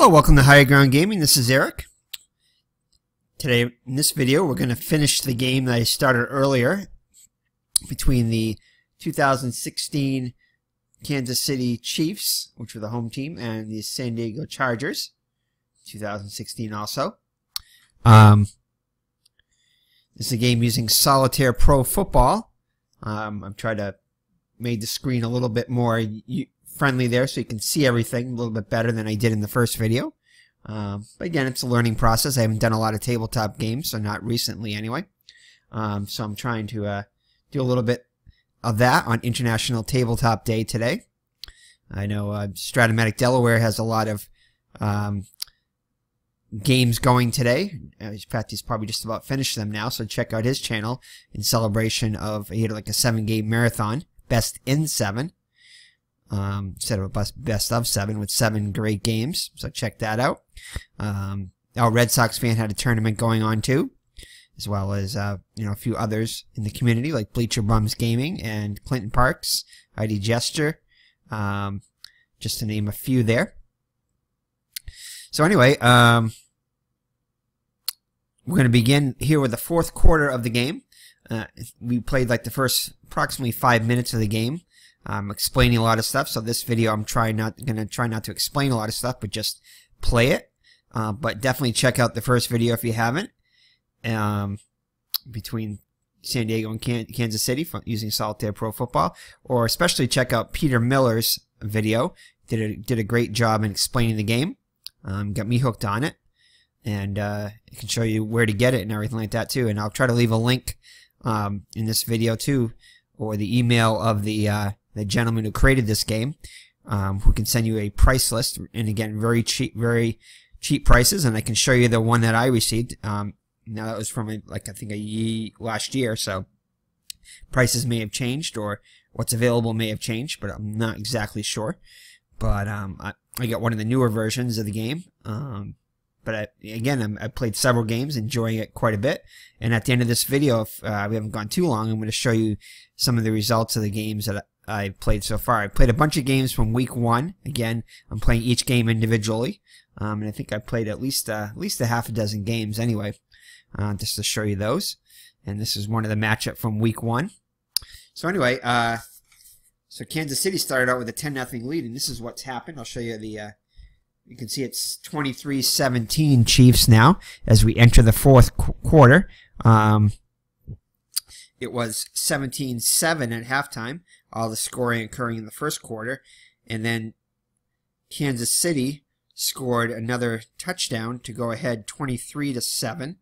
Hello, welcome to Higher Ground Gaming. This is Eric. Today, in this video, we're going to finish the game that I started earlier between the 2016 Kansas City Chiefs, which were the home team, and the San Diego Chargers, 2016 also. This is a game using Solitaire Pro Football. I've tried to make the screen a little bit more friendly there so you can see everything a little bit better than I did in the first video. But again, it's a learning process. I haven't done a lot of tabletop games, so not recently anyway. So I'm trying to do a little bit of that on International Tabletop Day today. I know Stratomatic Delaware has a lot of games going today. In fact, he's probably just about finished them now, so check out his channel in celebration of, he had like a 7-game marathon, best in 7. Instead of a best of 7 with 7 great games, so check that out. Our Red Sox fan had a tournament going on too, as well as a few others in the community like Bleacher Bums Gaming and Clinton Parks, ID Gesture, just to name a few there. So anyway, we're going to begin here with the fourth quarter of the game. We played like the first approximately 5 minutes of the game. I'm explaining a lot of stuff, so this video I'm going to try not to explain a lot of stuff, but just play it. But definitely check out the first video if you haven't, between San Diego and Kansas City using Solitaire Pro Football, or especially check out Peter Miller's video. Did a great job in explaining the game. Got me hooked on it, and I can show you where to get it and everything like that too. And I'll try to leave a link in this video too, or the email of the gentleman who created this game, who can send you a price list, and again, very cheap prices. And I can show you the one that I received. Now that was from I think last year, so prices may have changed, or what's available may have changed, but I'm not exactly sure. But I got one of the newer versions of the game. But again, I played several games, enjoying it quite a bit. And at the end of this video, if we haven't gone too long, I'm going to show you some of the results of the games that I played so far. I played a bunch of games from week 1. Again, I'm playing each game individually, and I think I played at least a half a dozen games anyway, just to show you those. And this is one of the matchup from week 1. So anyway, so Kansas City started out with a 10-0 lead, and this is what's happened. I'll show you the. You can see it's 23-17 Chiefs now as we enter the fourth quarter. It was 17-7 at halftime, all the scoring occurring in the first quarter. And then Kansas City scored another touchdown to go ahead 23-7.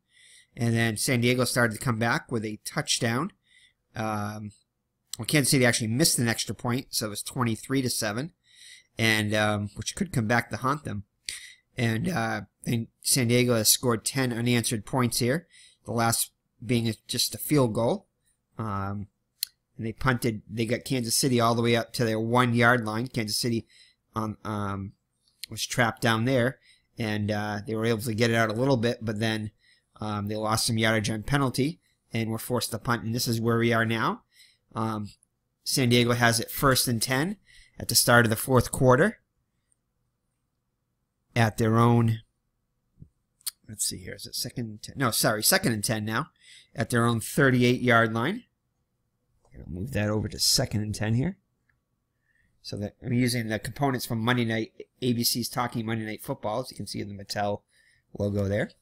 And then San Diego started to come back with a touchdown. Well, Kansas City actually missed an extra point, so it was 23-7. And which could come back to haunt them. And San Diego has scored 10 unanswered points here, the last being just a field goal. And they punted. They got Kansas City all the way up to their 1-yard line. Kansas City was trapped down there, and they were able to get it out a little bit, but then they lost some yardage on penalty and were forced to punt. And this is where we are now. San Diego has it 1st and 10. At the start of the fourth quarter, at their own, let's see here, is it 2nd and 10? No, sorry, 2nd and 10 now, at their own 38-yard line. I'll move that over to 2nd and 10 here. So that I'm using the components from Monday Night, ABC's Talking Monday Night Football, as you can see the Mattel logo there.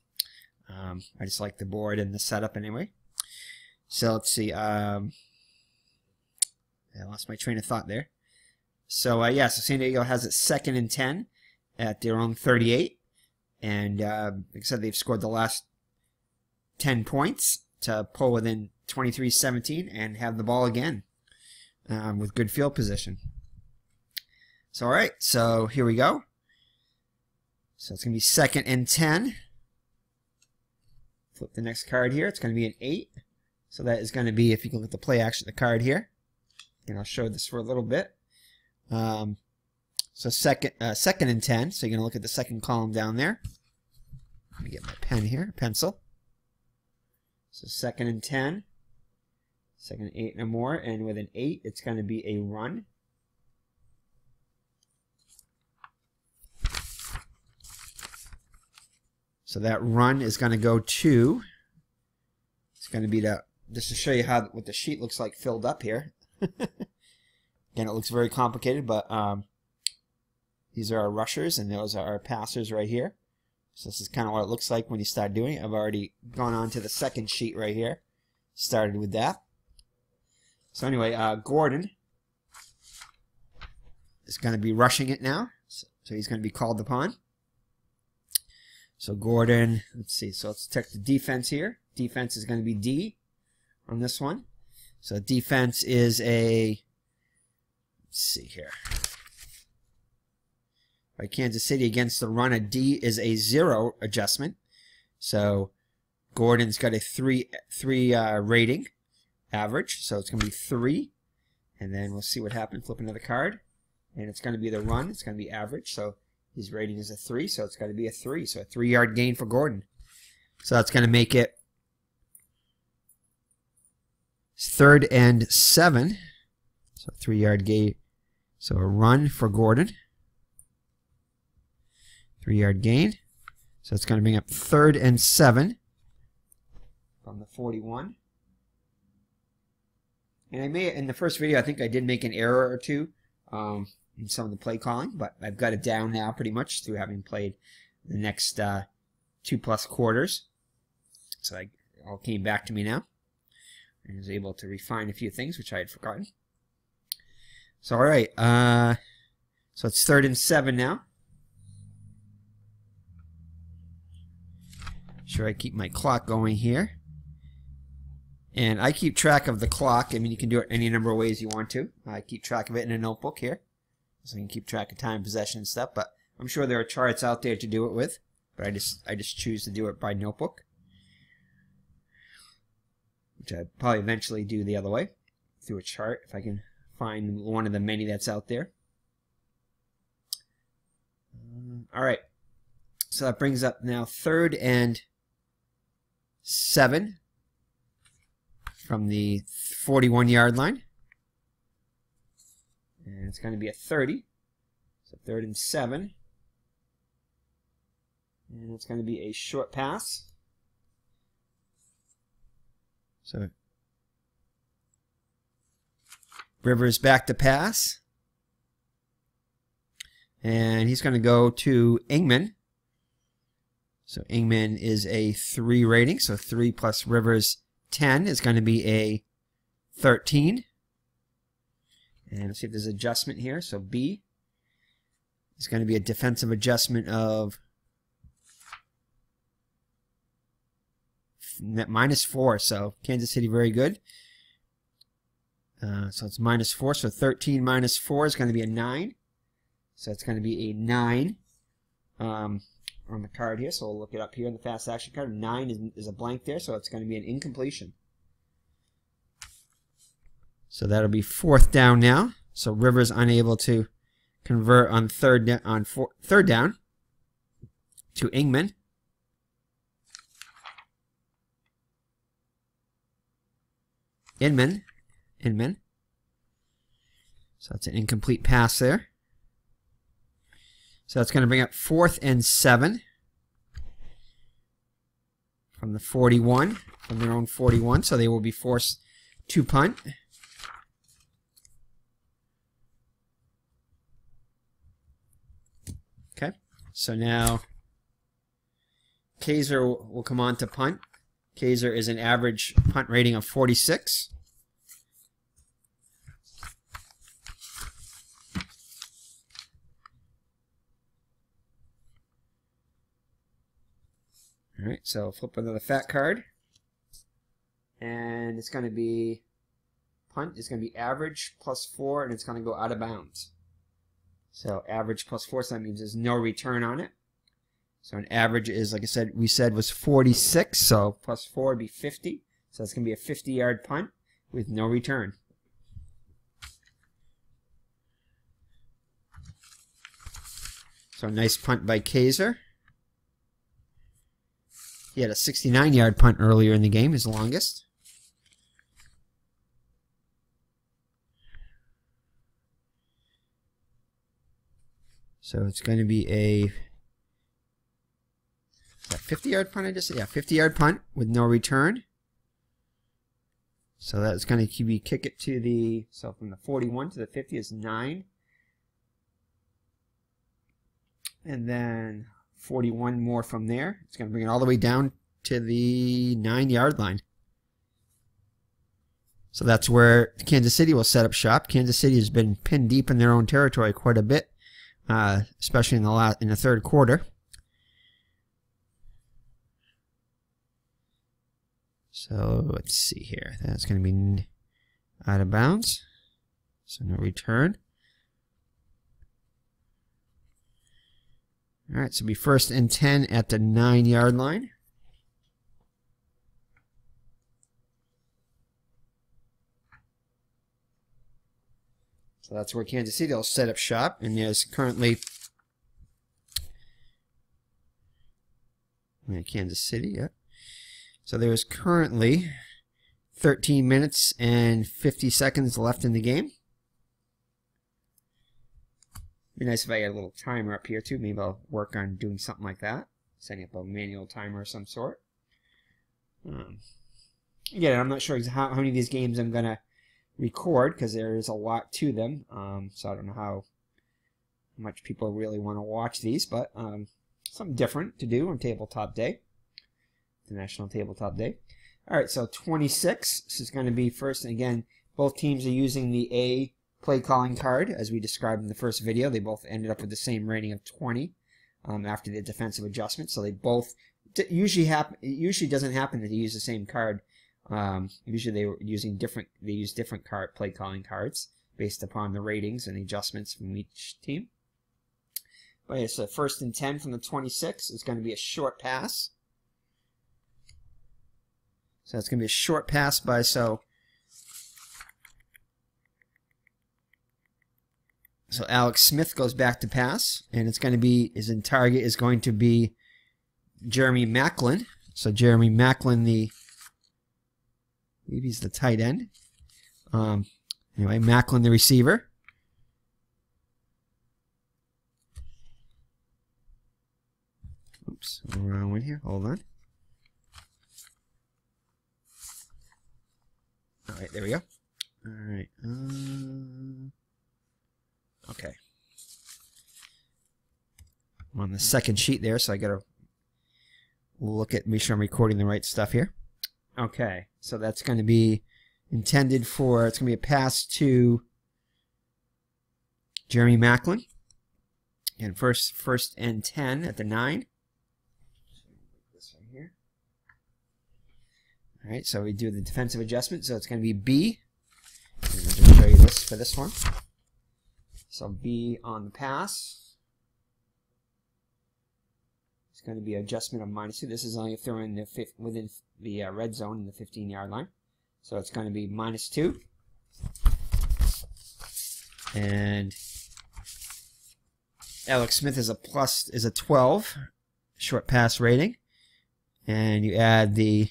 I just like the board and the setup anyway. So let's see, I lost my train of thought there. So, so San Diego has it 2nd and 10 at their own 38. And, like I said, they've scored the last 10 points to pull within 23-17 and have the ball again with good field position. So, all right, so here we go. So it's going to be 2nd and 10. Flip the next card here. It's going to be an 8. So that is going to be, if you can look at the play action, the card here. And I'll show this for a little bit. So second and 10. So you're going to look at the second column down there. Let me get my pen here, pencil. So 2nd and 10. 2nd and 8 or more. And with an 8, it's going to be a run. So that run is going to go to, it's going to be the, just to show you how what the sheet looks like filled up here. Again, it looks very complicated, but these are our rushers and those are our passers right here. So this is kind of what it looks like when you start doing it. I've already gone on to the second sheet right here. Started with that. So anyway, Gordon is going to be rushing it now. So he's going to be called upon. So Gordon, let's see. So let's check the defense here. Defense is going to be D on this one. So defense is a, let's see here. By Kansas City against the run, a D is a 0 adjustment. So Gordon's got a 3 rating average, so it's going to be 3. And then we'll see what happens. Flip another card, and it's going to be the run. It's going to be average, so his rating is a 3, so it's got to be a 3. So a 3-yard gain for Gordon. So that's going to make it 3rd and 7. So 3-yard gain. So a run for Gordon. 3-yard gain. So it's going to bring up 3rd and 7 from the 41. And I may, in the first video, I think I did make an error or two in some of the play calling, but I've got it down now pretty much through having played the next 2+ quarters. So it all came back to me now. And I was able to refine a few things which I had forgotten. So alright, so it's 3rd and 7 now. Sure, I keep my clock going here. And I keep track of the clock. I mean, you can do it any number of ways you want to. I keep track of it in a notebook here. So you can keep track of time, possession, and stuff. But I'm sure there are charts out there to do it with. But I just choose to do it by notebook. Which I'd probably eventually do the other way. Through a chart, if I can find one of the many that's out there. Alright. So that brings up now 3rd and 7 from the 41-yard line. And it's going to be a 30. So 3rd and 7. And it's going to be a short pass. So Rivers back to pass. And he's going to go to Ingman. So Ingman is a 3 rating, so 3 plus Rivers 10 is going to be a 13. And let's see if there's adjustment here. So B is going to be a defensive adjustment of -4. So Kansas City very good. So it's -4. So 13 minus 4 is going to be a 9. So it's going to be a 9. On the card here, so we'll look it up here in the fast action card. 9 is a blank there, so it's going to be an incompletion. So that'll be 4th down now. So Rivers unable to convert on third down to Ingman. Inman. So that's an incomplete pass there. So that's going to bring up 4th and 7 from the 41, from their own 41. So they will be forced to punt. Okay. So now Kaiser will come on to punt. Kaiser is an average punt rating of 46. Alright, so flip another fat card. And it's going to be punt. It's going to be average +4, and it's going to go out of bounds. So average +4, so that means there's no return on it. So an average is, like I said, we said was 46, so +4 would be 50. So it's going to be a 50-yard punt with no return. So a nice punt by Kaiser. He had a 69-yard punt earlier in the game, his longest. So it's going to be a Is that 50-yard punt I just said? Yeah, 50-yard punt with no return. So that's going to be kick it to the, so from the 41 to the 50 is 9. And then 41 more from there. It's going to bring it all the way down to the 9-yard line. So that's where Kansas City will set up shop. Kansas City has been pinned deep in their own territory quite a bit, especially in the third quarter. So let's see here. That's going to be out of bounds. So no return. All right, so it'll be 1st and 10 at the 9-yard line. So that's where Kansas City will set up shop, and there's currently Kansas City, yeah. So there's currently 13 minutes and 50 seconds left in the game. Be nice if I had a little timer up here too. Maybe I'll work on doing something like that, setting up a manual timer of some sort. Again, I'm not sure how many of these games I'm gonna record because there is a lot to them. So I don't know how much people really want to watch these, but something different to do on Tabletop Day, the National Tabletop Day. All right, so 26. This is going to be first, and again, both teams are using the A play calling card as we described in the first video. They both ended up with the same rating of 20 after the defensive adjustment. So they both it usually doesn't happen that they use the same card. Usually they were using different. They use different play calling cards based upon the ratings and the adjustments from each team. But it's a 1st and 10 from the 26. It's going to be a short pass. So it's going to be a short pass by So Alex Smith goes back to pass, and it's going to be his target is going to be Jeremy Macklin. So Jeremy Macklin, I believe he's the tight end. Anyway, Macklin the receiver. Oops, wrong one here. Hold on. All right, there we go. All right. Okay. I'm on the second sheet there, so I got to make sure I'm recording the right stuff here. Okay, so that's going to be intended for, it's going to be a pass to Jeremy Macklin. And first and 10 at the 9. This right here. All right, so we do the defensive adjustment, so it's going to be B. I'm going to show you this for this one. So B on the pass. It's going to be adjustment of -2. This is only throwing within the red zone in the 15-yard line. So it's going to be -2. And Alex Smith is a 12 short pass rating. And you add the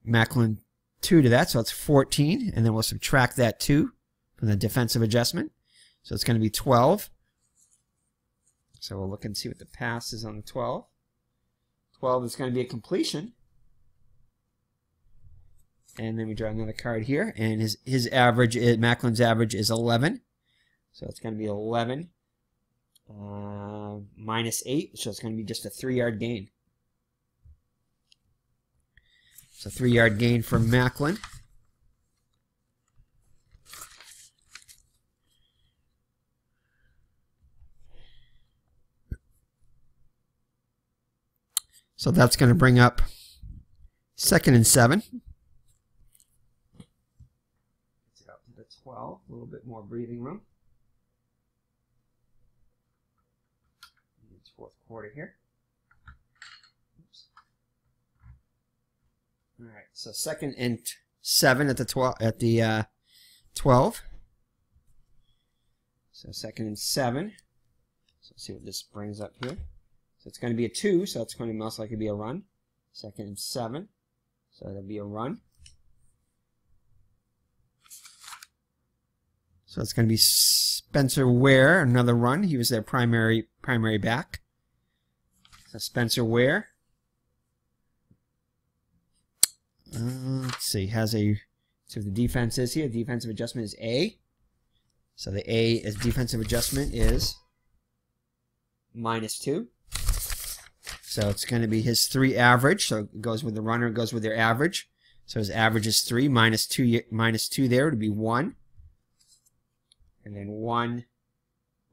Macklin 2 to that, so it's 14. And then we'll subtract that 2 from the defensive adjustment. So it's going to be 12. So we'll look and see what the pass is on the 12. 12 is going to be a completion. And then we draw another card here. And his average, Macklin's average is 11. So it's going to be 11 -8. So it's going to be just a 3-yard gain. So 3-yard gain for Macklin. So that's going to bring up 2nd and 7. Let's get up to the 12. A little bit more breathing room. It's 4th quarter here. Oops. All right. So 2nd and 7 at the 12. So 2nd and 7. So let's see what this brings up here. So it's going to be a 2, so it's going to most likely be a run. 2nd and 7, so it'll be a run. So it's going to be Spencer Ware, another run. He was their primary back. So Spencer Ware. Let's see. Has a so the defense is here. Defensive adjustment is A. So the A is defensive adjustment is -2. So it's going to be his 3 average. So it goes with the runner. It goes with their average. So his average is 3 -2 there would be 1. And then 1.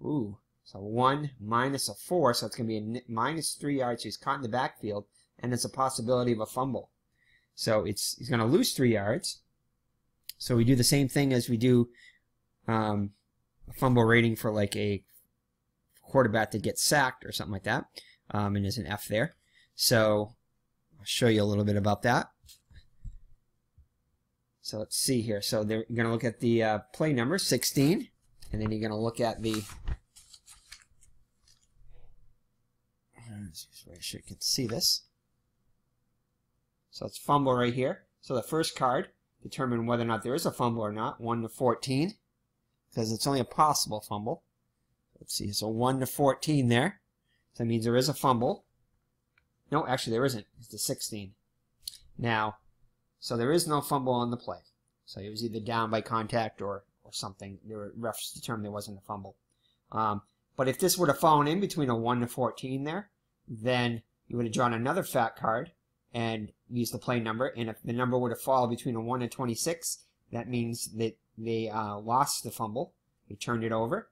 Ooh. So 1 minus a 4. So it's going to be a -3 yards. So he's caught in the backfield. And it's a possibility of a fumble. So he's going to lose 3 yards. So we do the same thing as we do a fumble rating for like a quarterback that gets sacked or something like that. And there's an F there. So I'll show you a little bit about that. So let's see here. So you're going to look at the play number, 16. And then you're going to look at the... I sure you can see this. So it's fumble right here. So the first card, determine whether or not there is a fumble or not, 1 to 14. Because it's only a possible fumble. Let's see, so 1 to 14 there. So that means there is a fumble. No, actually there isn't. It's the 16. Now, so there is no fumble on the play. So it was either down by contact or something. The refs determined there wasn't a fumble. But if this would have fallen in between a 1 to 14 there, then you would have drawn another fat card and used the play number. And if the number would have fallen between a 1 and 26, that means that they lost the fumble. They turned it over.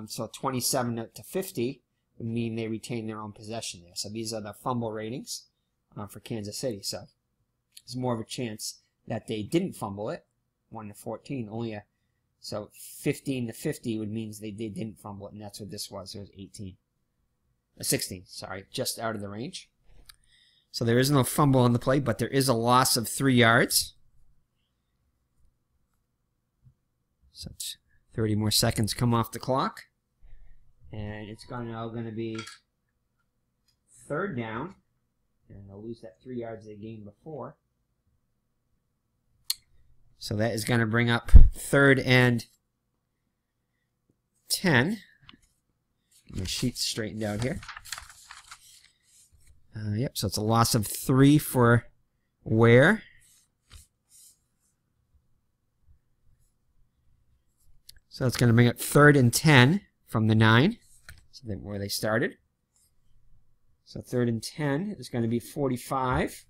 So 27 to 50 would mean they retained their own possession there. So these are the fumble ratings for Kansas City. So there's more of a chance that they didn't fumble it. 1 to 14, so 15 to 50 would mean they didn't fumble it, and that's what this was. It was 16, sorry, just out of the range. So there is no fumble on the play, but there is a loss of 3 yards. So 30 more seconds come off the clock. And it's now going to be 3rd down. And they'll lose that 3 yards they gained before. So that is going to bring up 3rd and 10. Get my sheets straightened out here. Yep, so it's a loss of 3 for Ware. So it's going to bring up 3rd and 10 from the 9, so then where they started. So 3rd and 10 is going to be 45.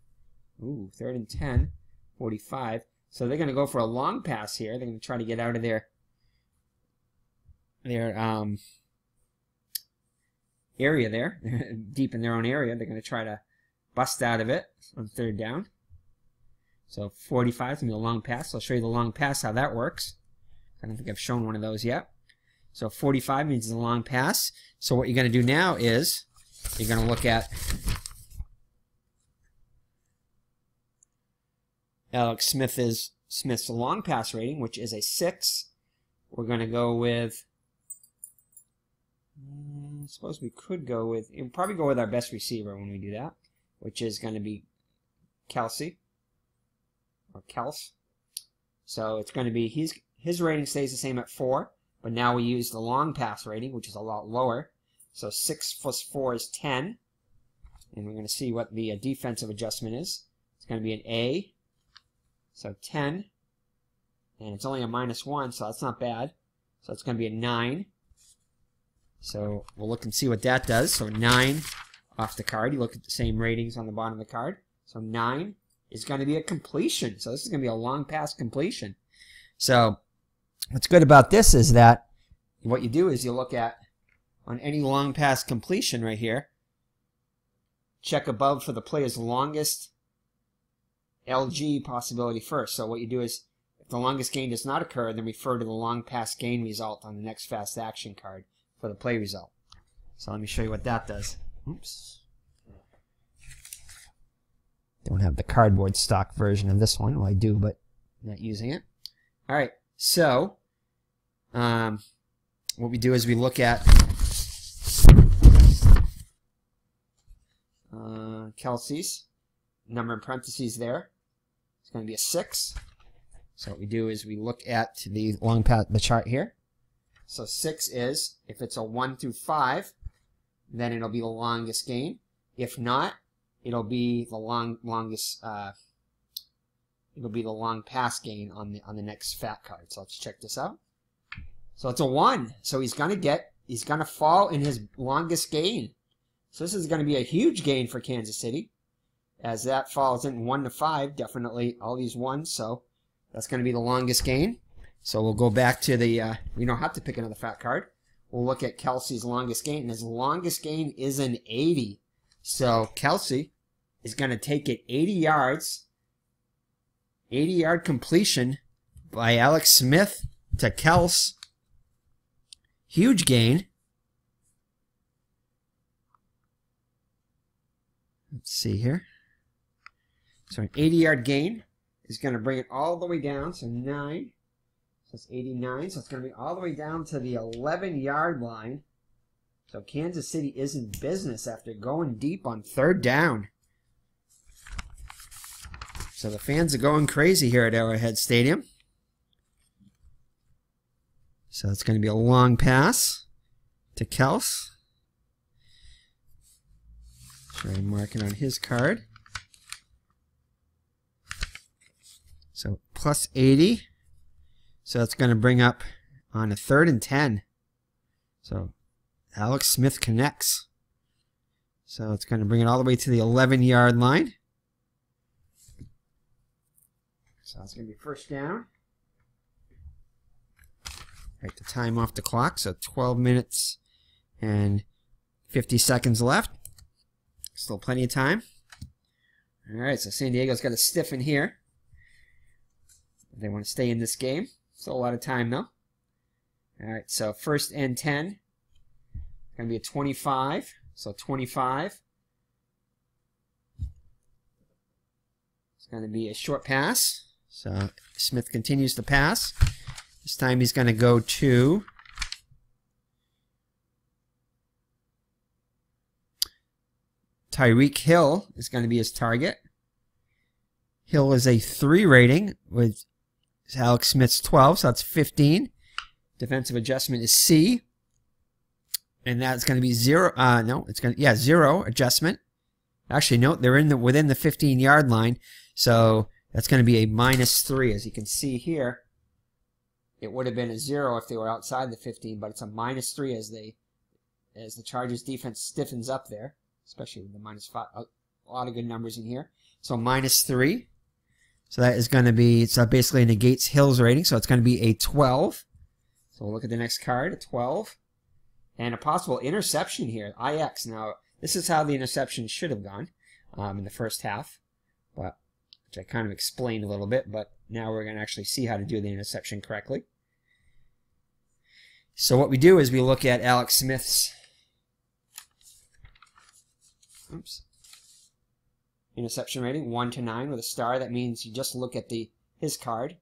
Ooh, 3rd and 10, 45. So they're going to go for a long pass here. They're going to try to get out of their area there, deep in their own area. They're going to try to bust out of it on 3rd down. So 45 is going to be a long pass. I'll show you the long pass, how that works. I don't think I've shown one of those yet. So 45 means it's a long pass. So what you're going to do now is you're going to look at Alex Smith's long pass rating, which is a 6. We're going to go with, I suppose we could go with, we'll probably go with our best receiver when we do that, which is going to be Kelsey, or Kels. So it's going to be, his rating stays the same at 4, but now we use the long pass rating, which is a lot lower. So 6 plus 4 is 10. And we're going to see what the defensive adjustment is. It's going to be an A. So 10. And it's only a -1, so that's not bad. So it's going to be a 9. So we'll look and see what that does. So 9 off the card. You look at the same ratings on the bottom of the card. So 9 is going to be a completion. So this is going to be a long pass completion. So what's good about this is that what you do is you look at, on any long pass completion right here, check above for the player's longest LG possibility first. So what you do is, if the longest gain does not occur, then refer to the long pass gain result on the next fast action card for the play result. So let me show you what that does. Oops. Don't have the cardboard stock version of this one. Well, I do, but I'm not using it. All right, so what we do is we look at Kelsey's number in parentheses there. It's going to be a 6. So what we do is we look at the long path, the chart here. So 6 is, if it's a 1 through 5, then it'll be the longest gain. If not, it'll be the longest. It'll be the long pass gain on the next fat card. So let's check this out. So it's a 1. So he's gonna fall in his longest gain. So this is gonna be a huge gain for Kansas City, as that falls in 1 to 5. Definitely all these 1s. So that's gonna be the longest gain. So we'll go back to the. We don't have to pick another fat card. We'll look at Kelsey's longest gain, and his longest gain is an 80. So Kelsey is gonna take it 80 yards. 80-yard completion by Alex Smith to Kels. Huge gain. Let's see here. So an 80-yard gain is going to bring it all the way down. So 9. So it's 89. So it's going to be all the way down to the 11-yard line. So Kansas City is in business after going deep on 3rd down. So the fans are going crazy here at Arrowhead Stadium. So it's going to be a long pass to Kels. Try and mark it on his card. So plus 80. So it's going to bring up on a 3rd and 10. So Alex Smith connects. So it's going to bring it all the way to the 11-yard line. So it's going to be 1st down. Right, the time off the clock. So 12 minutes and 50 seconds left. Still plenty of time. All right, so San Diego's got to stiffen here. They want to stay in this game. Still a lot of time, though. All right, so 1st and 10. Going to be a 25. So 25. It's going to be a short pass. So Smith continues to pass. This time he's going to go to Tyreek Hill is going to be his target. Hill is a 3 rating with Alex Smith's 12, so that's 15. Defensive adjustment is C. And that's going to be 0. No, it's going to 0 adjustment. Actually, no, they're within the 15-yard line. So that's going to be a -3. As you can see here, it would have been a 0 if they were outside the 15, but it's a -3 as the Chargers defense stiffens up there, especially with the -5. A lot of good numbers in here. So -3. So that is going to be, so basically negates Hill's rating. So it's going to be a 12. So we'll look at the next card, a 12. And a possible interception here, IX. Now, this is how the interception should have gone in the first half, which I kind of explained a little bit, but now we're going to actually see how to do the interception correctly. So what we do is we look at Alex Smith's interception rating, 1 to 9 with a star. That means you just look at his card.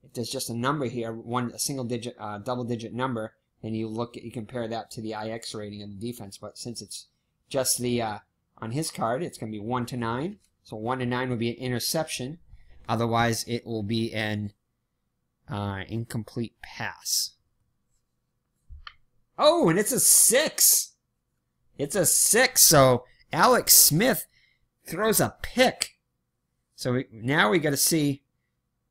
If there's just a number here, a single digit, double digit number, and you compare that to the IX rating of the defense. But since it's just on his card, it's going to be 1 to 9. So 1 to 9 would be an interception. Otherwise, it will be an incomplete pass. Oh, and it's a 6. It's a 6. So Alex Smith throws a pick. So now we got to see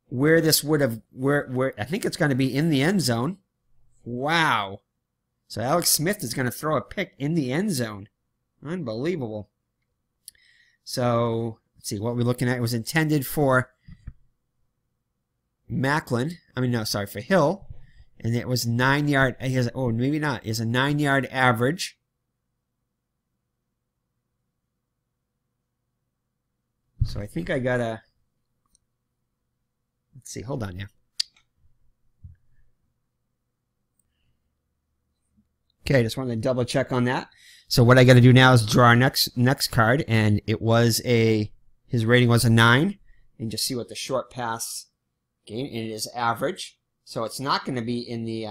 where this would have, where I think it's going to be in the end zone. Wow. So Alex Smith is going to throw a pick in the end zone. Unbelievable. So let's see what we're looking at. It was intended for for Hill. And it was 9-yard. Oh, maybe not. It's a 9-yard average. So I think I got a. Let's see. Hold on here. Okay, just wanted to double check on that. So what I got to do now is draw our next card, and it was his rating was a 9, and just see what the short pass gain, and it is average. So it's not going to be in the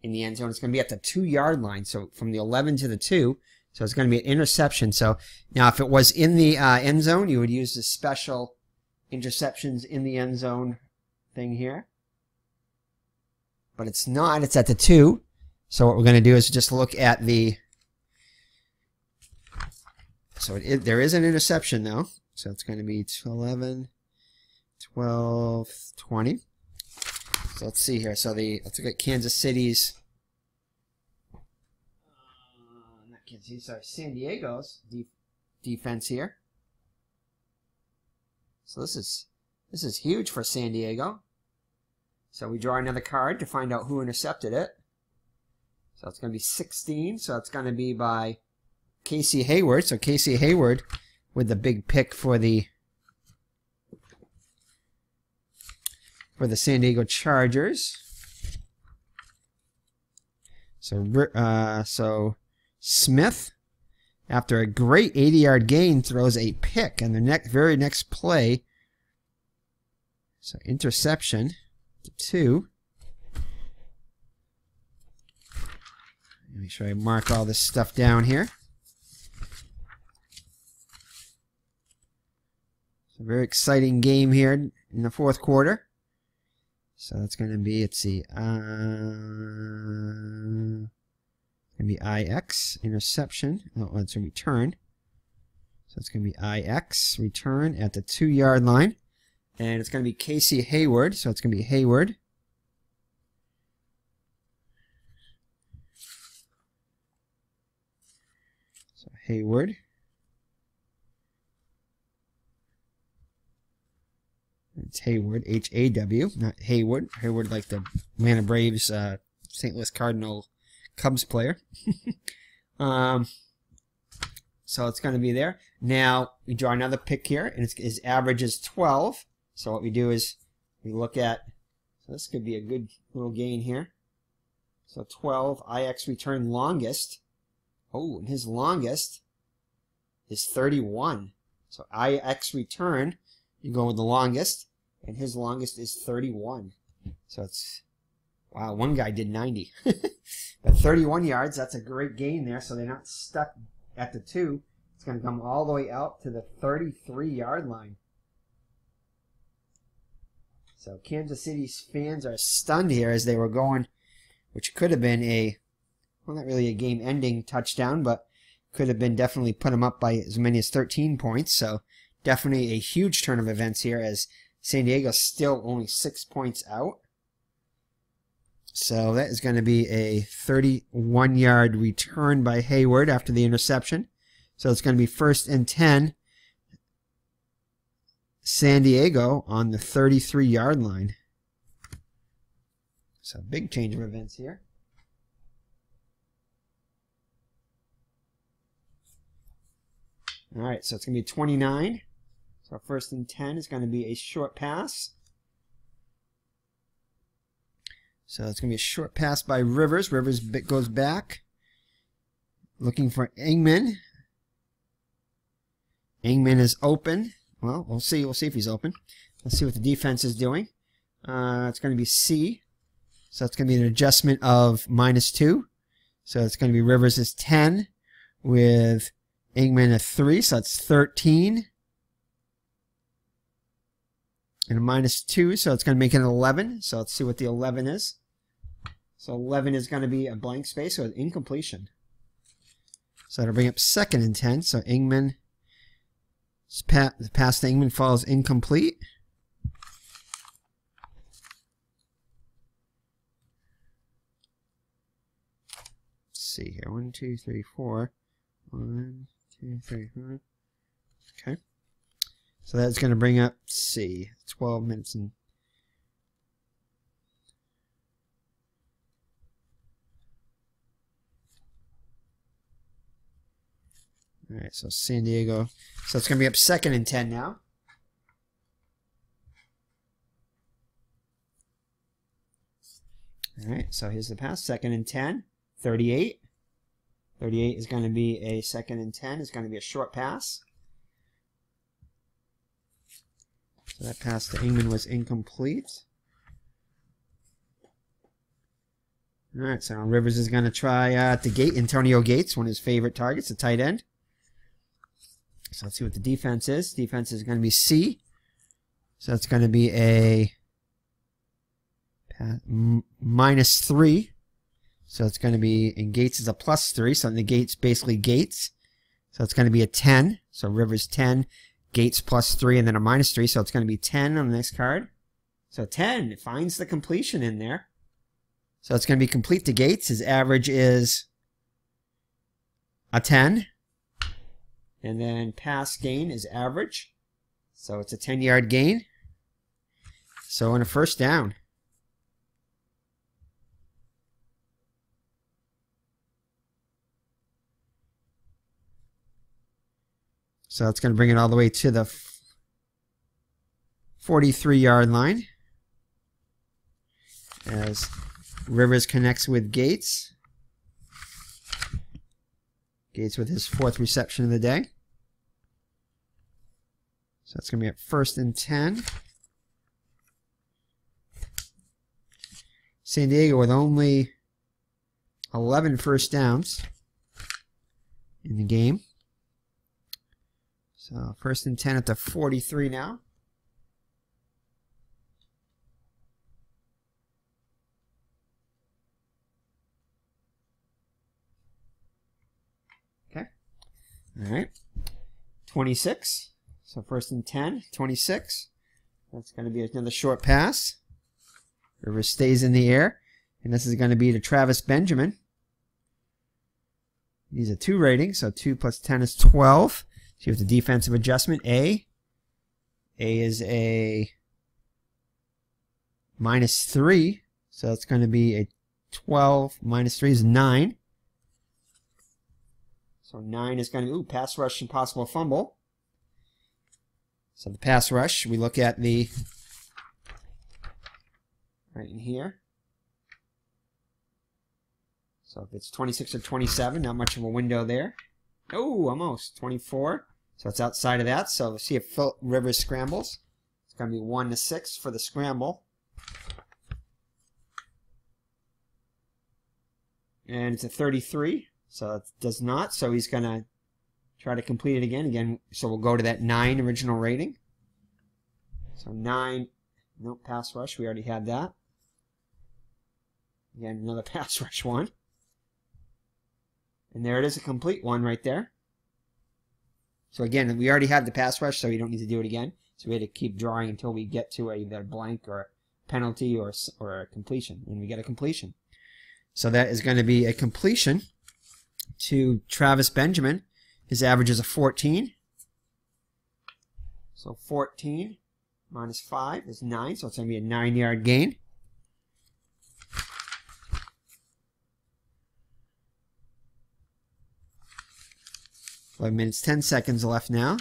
end zone. It's going to be at the 2-yard line. So from the 11 to the 2. So it's going to be an interception. So now if it was in the end zone, you would use the special interceptions in the end zone thing here. But it's not. It's at the 2. So what we're going to do is just look at the So there is an interception though. So it's going to be 11, 12, 20. So let's see here. So let's look at Kansas City's. Not Kansas City, sorry, San Diego's defense here. So this is huge for San Diego. So we draw another card to find out who intercepted it. So it's going to be 16. So it's going to be by Casey Hayward. So Casey Hayward with the big pick for the San Diego Chargers. So Smith, after a great 80-yard gain, throws a pick in the very next play. So interception to 2. Make sure I mark all this stuff down here. It's a very exciting game here in the fourth quarter. So that's going to be, let's see, going to be IX, interception. Oh, it's a return. So it's going to be IX, return at the 2-yard line. And it's going to be Casey Hayward. So it's going to be Hayward. So Hayward. It's Hayward, H-A-W, not Haywood. Hayward like the Atlanta Braves, St. Louis Cardinal Cubs player. So it's going to be there. Now we draw another pick here, and his average is 12. So what we do is we look at, so this could be a good little gain here. So 12, IX return longest. Oh, and his longest is 31. So IX return, you go with the longest, and his longest is 31. So it's, wow, one guy did 90. But 31 yards, that's a great gain there, so they're not stuck at the 2. It's going to come all the way out to the 33-yard line. So Kansas City's fans are stunned here as they were going, which could have been well, not really a game-ending touchdown, but could have been definitely put them up by as many as 13 points. So definitely a huge turn of events here as San Diego's still only 6 points out. So that is going to be a 31-yard return by Hayward after the interception. So it's going to be 1st and 10. San Diego on the 33-yard line. So big change of events here. All right, so it's going to be 29. So 1st and 10 is going to be a short pass. So it's going to be a short pass by Rivers. Rivers goes back. Looking for Ingman. Ingman is open. Well, we'll see. We'll see if he's open. Let's see what the defense is doing. It's going to be C. So it's going to be an adjustment of -2. So it's going to be Rivers is 10 with Ingman a 3. So that's 13. And a -2. So it's going to make it an 11. So let's see what the 11 is. So 11 is going to be a blank space or an incompletion. So that'll bring up 2nd and 10. So Ingman. The pass to Ingman falls incomplete. Let's see here. 1, 2, 3, 4. 1, 2, 3, 4. Okay. So that's going to bring up, let's see, 12 minutes and... All right, so San Diego. So it's going to be up 2nd and 10 now. All right, so here's the pass. 2nd and 10. 38. 38 is going to be a 2nd and 10. It's going to be a short pass. So that pass to Ingman was incomplete. All right, so Rivers is going to try Antonio Gates, one of his favorite targets, the tight end. So let's see what the defense is. Defense is going to be C. So it's going to be a -3. So it's going to be, and Gates is a +3. So the Gates basically Gates. So it's going to be a 10. So Rivers 10, Gates +3, and then a -3. So it's going to be 10 on the next card. So 10, it finds the completion in there. So it's going to be complete to Gates. His average is a 10. And then pass gain is average. So it's a 10-yard gain. So in a first down. So it's going to bring it all the way to the 43-yard line as Rivers connects with Gates. Gates with his 4th reception of the day. So it's going to be at 1st and 10. San Diego with only 11 first downs in the game. So 1st and 10 at the 43 now. Okay. All right. 26. So 1st and 10, 26. That's going to be another short pass. Rivers stays in the air. And this is going to be to Travis Benjamin. He's a 2 rating, so 2 + 10 is 12. So you have the defensive adjustment, A. A is a -3. So it's going to be a 12 -3 is 9. So 9 is going to be, pass rush and possible fumble. So the pass rush, we look at the, right in here. So if it's 26 or 27, not much of a window there. Oh, almost. 24. So it's outside of that. So let's see if Rivers scrambles. It's going to be 1 to 6 for the scramble. And it's a 33. So it does not. So he's going to try to complete it again. So we'll go to that 9 original rating. So 9. Nope, pass rush. We already had that. Again, another pass rush one. And there it is, a complete one right there. So again, we already had the pass rush, so we don't need to do it again. So we had to keep drawing until we get to either a blank or a penalty or a completion. And we get a completion. So that is going to be a completion to Travis Benjamin. His average is a 14. So 14 minus 5 is 9. So it's going to be a 9-yard gain. 11 minutes, 10 seconds left now.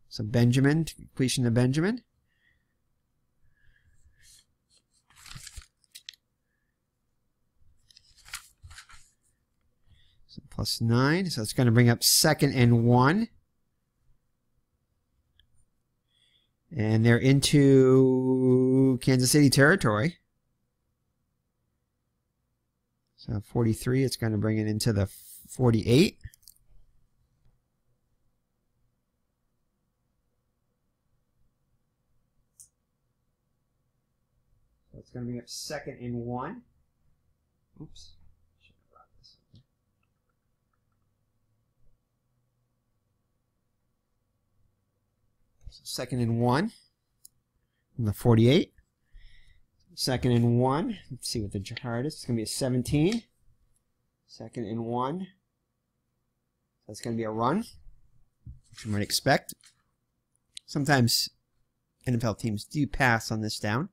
So Benjamin, completion to Benjamin. So +9. So it's going to bring up 2nd and 1. And they're into Kansas City territory. So 43, it's going to bring it into the 48. So it's going to bring up 2nd and 1. Oops. Should have brought this in. So 2nd and 1 from the 48. 2nd and 1. Let's see what the chart is. It's going to be a 17. 2nd and 1. That's going to be a run, which you might expect. Sometimes NFL teams do pass on this down.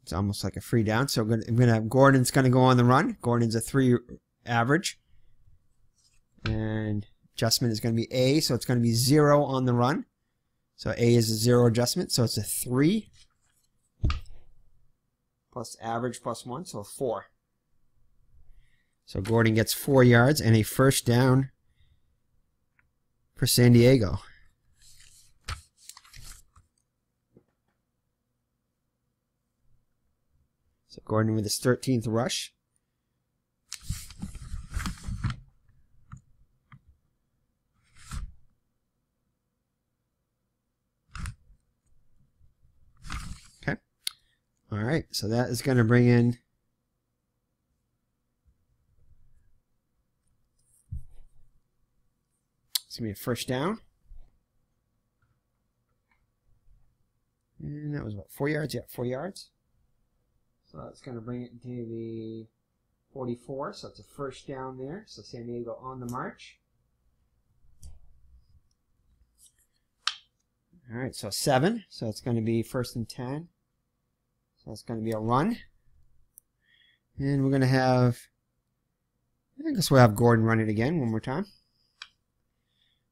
It's almost like a free down. So Gordon's going to go on the run. Gordon's a 3 average. And adjustment is going to be A, so it's going to be 0 on the run. So A is a 0 adjustment, so it's a 3. Plus average plus 1, so a 4. So Gordon gets 4 yards and a first down for San Diego. So Gordon with his 13th rush. Okay. All right, so that is going to bring in It's going to be a first down. And that was what, 4 yards? Yeah, 4 yards. So that's going to bring it to the 44. So it's a first down there. So San Diego on the march. All right, so 7. So it's going to be 1st and 10. So it's going to be a run. And we're going to have, I guess we'll have Gordon run it again one more time.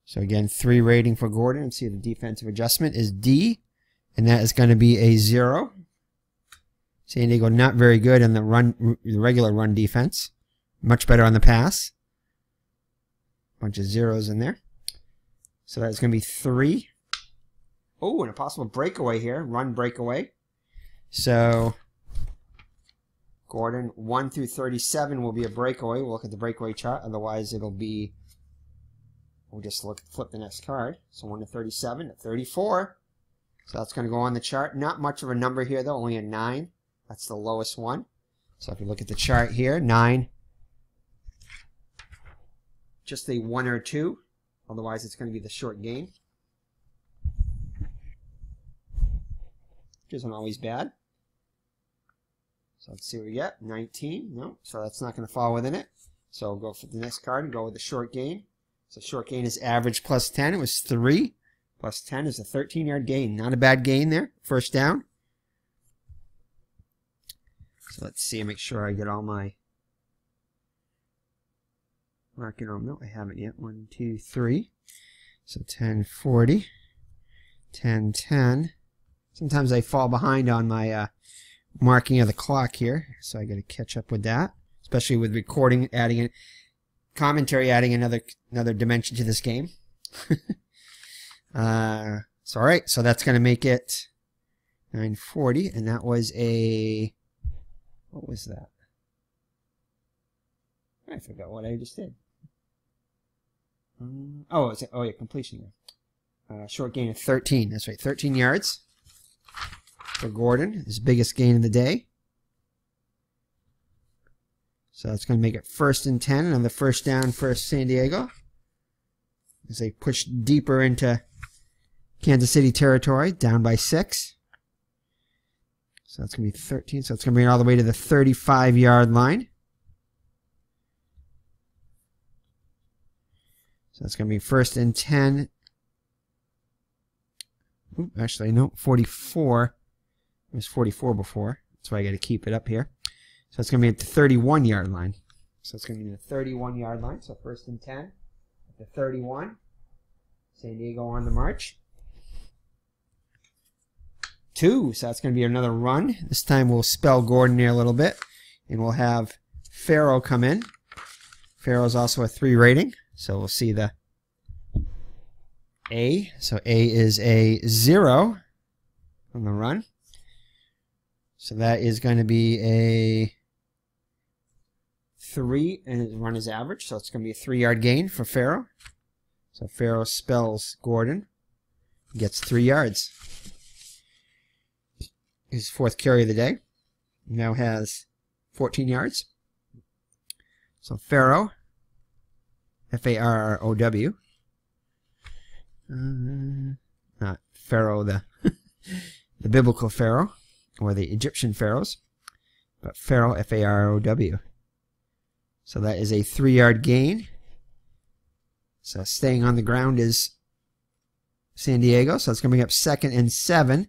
So again, 3 rating for Gordon. And see the defensive adjustment is D. And that is going to be a 0. San Diego not very good on the regular run defense. Much better on the pass. Bunch of zeros in there. So that's going to be 3. Oh, and a possible breakaway here. Run breakaway. So Gordon, 1 through 37 will be a breakaway. We'll look at the breakaway chart. Otherwise, it'll be, we'll just flip the next card. So 1 to 37 to 34. So that's going to go on the chart. Not much of a number here, though. Only a 9. That's the lowest one. So if you look at the chart here, 9. Just a 1 or 2. Otherwise, it's going to be the short gain. Which isn't always bad. So let's see what we get. 19. No. So that's not going to fall within it. So we'll go for the next card and go with the short gain. So short gain is average plus 10. It was 3. Plus 10 is a 13-yard gain. Not a bad gain there. First down. So let's see. Make sure I get all my marking on. No, I haven't yet. 1, 2, 3. So 10, 40. 10, 10. Sometimes I fall behind on my marking of the clock here. So I got to catch up with that. Especially with recording, adding in commentary, adding another dimension to this game. So all right, so that's going to make it 940, and that was a, what was that? I forgot what I just did. Oh, yeah, completion there. Short gain of 13. That's right, 13 yards for Gordon, his biggest gain of the day. So that's going to make it 1st and 10, another first down for San Diego as they push deeper into Kansas City territory, down by 6. So that's going to be 13. So it's going to bring it all the way to the 35-yard line. So that's going to be 1st and 10. Ooh, actually, no, 44. It was 44 before. That's why I got to keep it up here. So it's going to be at the 31-yard line. So it's going to be the 31-yard line. So 1st and 10 at the 31. San Diego on the march. 2, so that's going to be another run. This time we'll spell Gordon here a little bit, and we'll have Farrell come in. Farrell's also a 3 rating, so we'll see the A. So A is a 0 on the run. So that is going to be a 3, and his run is average, so it's going to be a 3-yard gain for Farrell. So Farrell spells Gordon, gets 3 yards. His 4th carry of the day. Now has 14 yards. So Farrow, F-A-R-R-O-W. Not Pharaoh, the biblical Pharaoh, or the Egyptian pharaohs, but Pharaoh, F-A-R-O-W. So that is a 3-yard gain. So staying on the ground is San Diego. So it's going to bring up 2nd and 7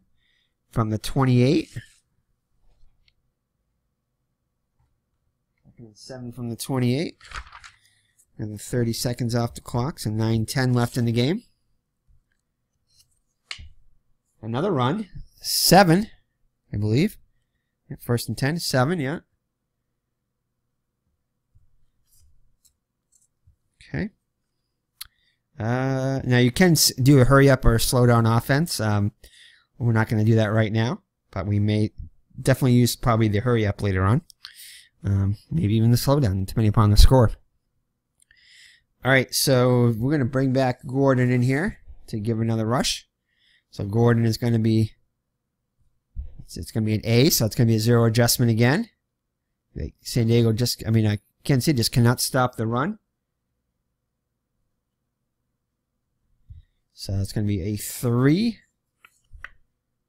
from the 28. 2nd and 7 from the 28. And 30 seconds off the clock. So 9:10 left in the game. Another run. 7, I believe. Yeah, 1st and 10. 7, yeah. Okay. Now you can do a hurry up or slow down offense. We're not going to do that right now, but we may definitely use probably the hurry up later on. Maybe even the slow down, depending upon the score. All right, so we're going to bring back Gordon in here to give another rush. So Gordon is going to be, it's going to be an A, so it's going to be a 0 adjustment again. San Diego Kansas City just cannot stop the run. So that's going to be a 3.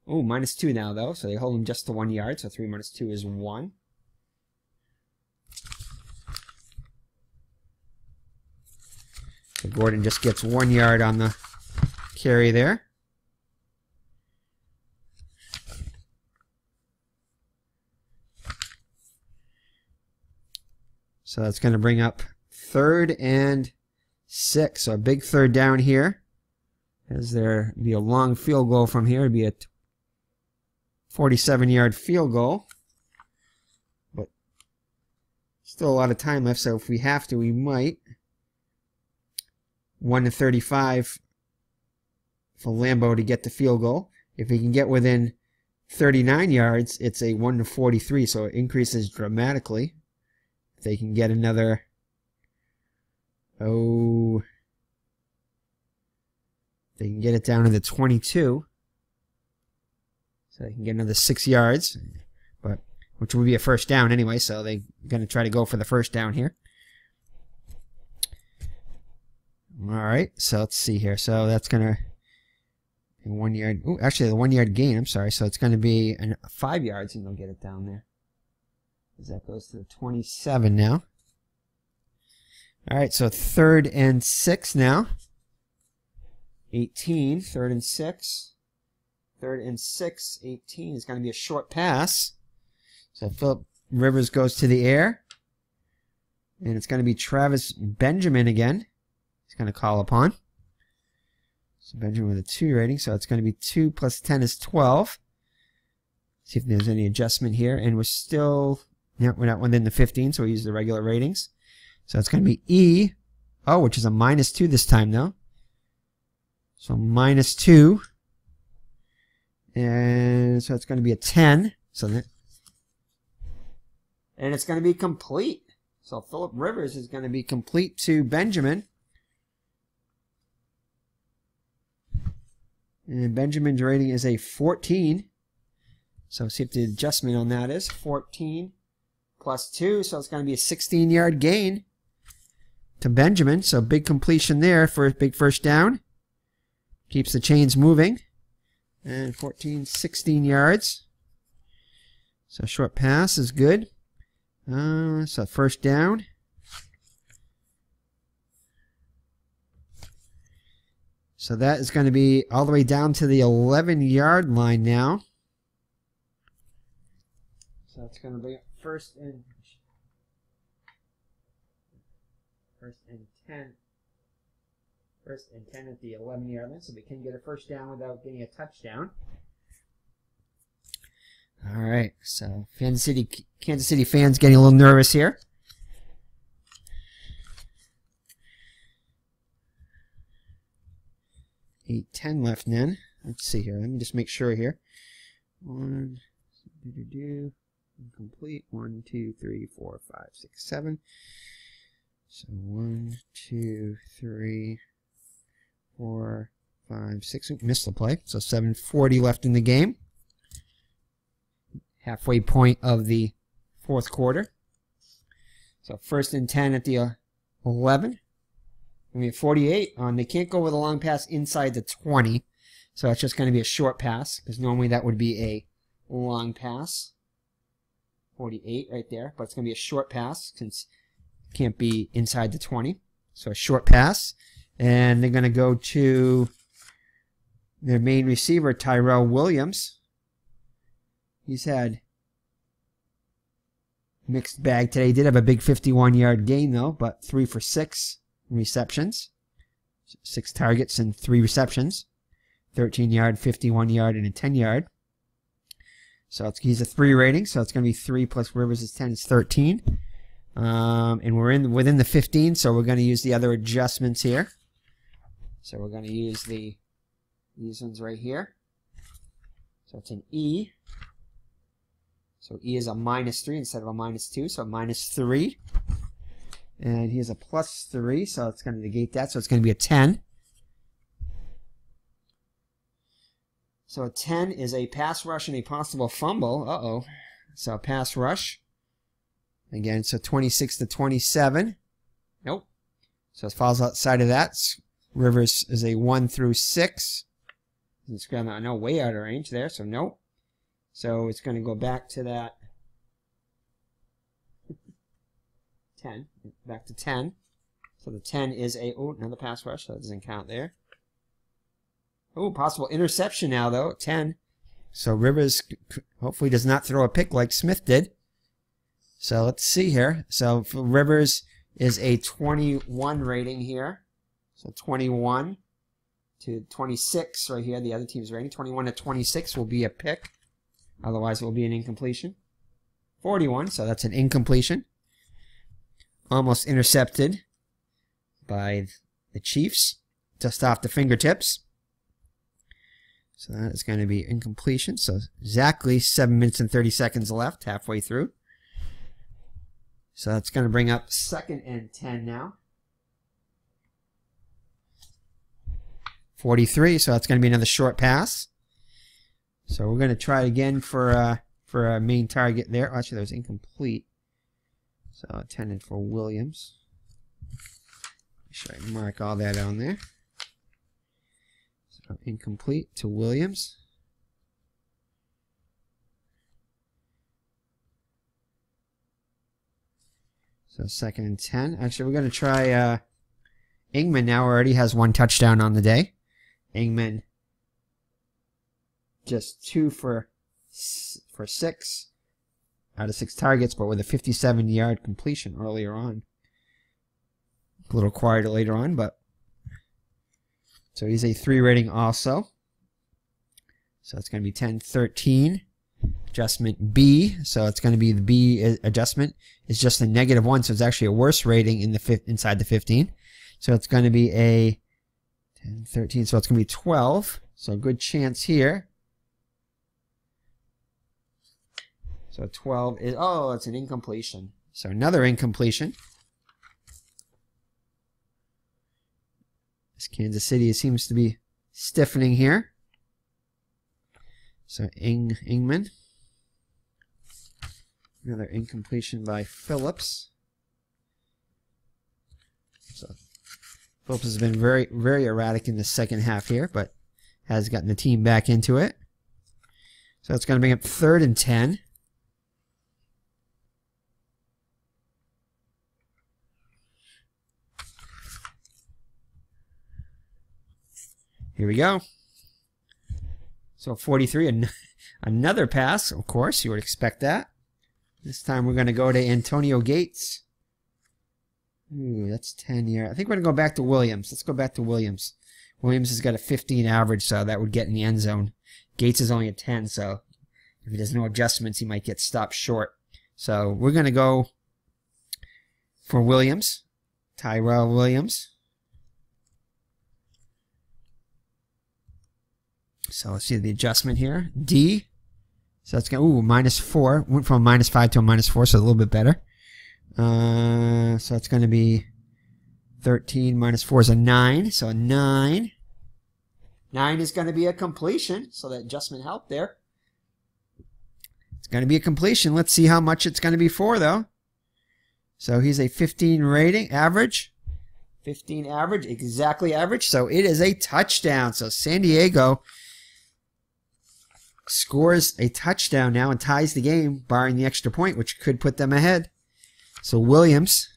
Oh, -2 now, though. So they hold him just to 1 yard. So 3 minus 2 is 1. So Gordon just gets 1 yard on the carry there. So that's going to bring up 3rd and 6. So a big 3rd down here. As there be a long field goal from here. It'd be a 47-yard field goal. But still a lot of time left, so if we have to, we might. 1-35 for Lambeau to get the field goal. If he can get within 39 yards, it's a 1-43, so it increases dramatically. If they can get another, they can get it down to the 22. So they can get another 6 yards, but which would be a first down anyway, so they're going to try to go for the first down here. Alright, so let's see here. So that's going to be 1 yard. Oh, actually, the 1 yard gain, I'm sorry. So it's going to be 5 yards, and they'll get it down there. As that goes to the 27 now. Alright, so 3rd and 6 now. 18, 3rd and 6. 3rd and 6, 18 is going to be a short pass. So Philip Rivers goes to the air. And it's going to be Travis Benjamin again. He's going to call upon. So Benjamin with a 2 rating. So it's going to be 2 plus 10 is 12. See if there's any adjustment here. And we're still, yeah, we're not within the 15, so we use the regular ratings. So it's going to be E. Oh, which is a -2 this time, though. So -2. And so it's going to be a 10. So that, and it's going to be complete. So Philip Rivers is going to be complete to Benjamin. And Benjamin's rating is a 14. So see if the adjustment on that is 14 plus 2. So it's going to be a 16-yard gain to Benjamin. So big completion there for a big first down. Keeps the chains moving. And 14, 16 yards. So short pass is good. So first down. So that is going to be all the way down to the 11-yard line now. So it's going to be first and 10. First and 10 at the 11-yard line, so they can get a first down without getting a touchdown. All right, so Kansas City fans getting a little nervous here. Eight, 10 left then. Let's see here. Let me just make sure here. Incomplete. 1, 2, 3, 4, 5, 6, 7. So 1, 2, 3, 4, 5, 6. Missed the play. So 7:40 left in the game. Halfway point of the fourth quarter. So first and 10 at the 11. I mean 48 on. They can't go with a long pass inside the 20. So it's just going to be a short pass because normally that would be a long pass. 48 right there, but it's going to be a short pass since it can't be inside the 20. So a short pass. And they're going to go to their main receiver, Tyrell Williams. He's had mixed bag today. He did have a big 51-yard gain, though, but 3 for 6 receptions. 6 targets and 3 receptions. 13-yard, 51-yard, and a 10-yard. So he's a 3 rating, so it's going to be 3 plus Rivers is 10 is 13. And we're within the 15, so we're going to use the other adjustments here. So we're going to use these ones right here. So it's an E. So E is a -3 instead of a -2, so -3. And he has a +3, so it's going to negate that, so it's going to be a 10. So a 10 is a pass rush and a possible fumble. Uh-oh. So a pass rush. Again, so 26 to 27. Nope. So it falls outside of that. Rivers is a 1 through 6. It's going to, no, way out of range there, so nope. So it's going to go back to that 10. Back to 10. So the 10 is a, oh, another pass rush, so that doesn't count there. Oh, possible interception now, though, 10. So Rivers hopefully does not throw a pick like Smith did. So let's see here. So for Rivers is a 21 rating here. So 21 to 26 right here, the other team's rating. 21 to 26 will be a pick. Otherwise, it will be an incompletion. 41, so that's an incompletion. Almost intercepted by the Chiefs. Just off the fingertips. So that is going to be incompletion. So exactly 7 minutes and 30 seconds left, halfway through. So that's going to bring up 2nd and 10 now. 43, so that's going to be another short pass. So we're going to try it again for our main target there. Oh, actually, that was incomplete. So intended for Williams. Should I mark all that on there? So incomplete to Williams. So 2nd and 10. Actually, we're going to try Ingman now. Already has 1 touchdown on the day. Ingman just 2 for 6 out of 6 targets, but with a 57-yard completion earlier on. A little quieter later on, but so he's a 3 rating also. So it's going to be 10-13. Adjustment B. So it's going to be the B adjustment is just a -1, so it's actually a worse rating in the inside the 15. So it's going to be a 10-13. So it's going to be 12. So a good chance here. So 12 is, oh, it's an incompletion. So another incompletion. This Kansas City seems to be stiffening here. So Ingman. Another incompletion by Phillips. So Phillips has been very, very erratic in the second half here, but has gotten the team back into it. So it's going to bring up 3rd and 10. Here we go. So 43, another pass, of course, you would expect that. This time we're going to go to Antonio Gates. Ooh, that's 10 here. I think we're going to go back to Williams. Let's go back to Williams. Williams has got a 15 average, so that would get in the end zone. Gates is only a 10, so if he does no adjustments, he might get stopped short. So we're going to go for Williams. Tyrell Williams. So let's see the adjustment here. D. So that's going to, ooh, -4. Went from a -5 to a -4, so a little bit better. So it's going to be 13 -4 is a 9. So a 9. 9 is going to be a completion. So that adjustment helped there. It's going to be a completion. Let's see how much it's going to be for, though. So he's a 15 rating, average. 15 average, exactly average. So it is a touchdown. So San Diego scores a touchdown now and ties the game, barring the extra point, which could put them ahead. So Williams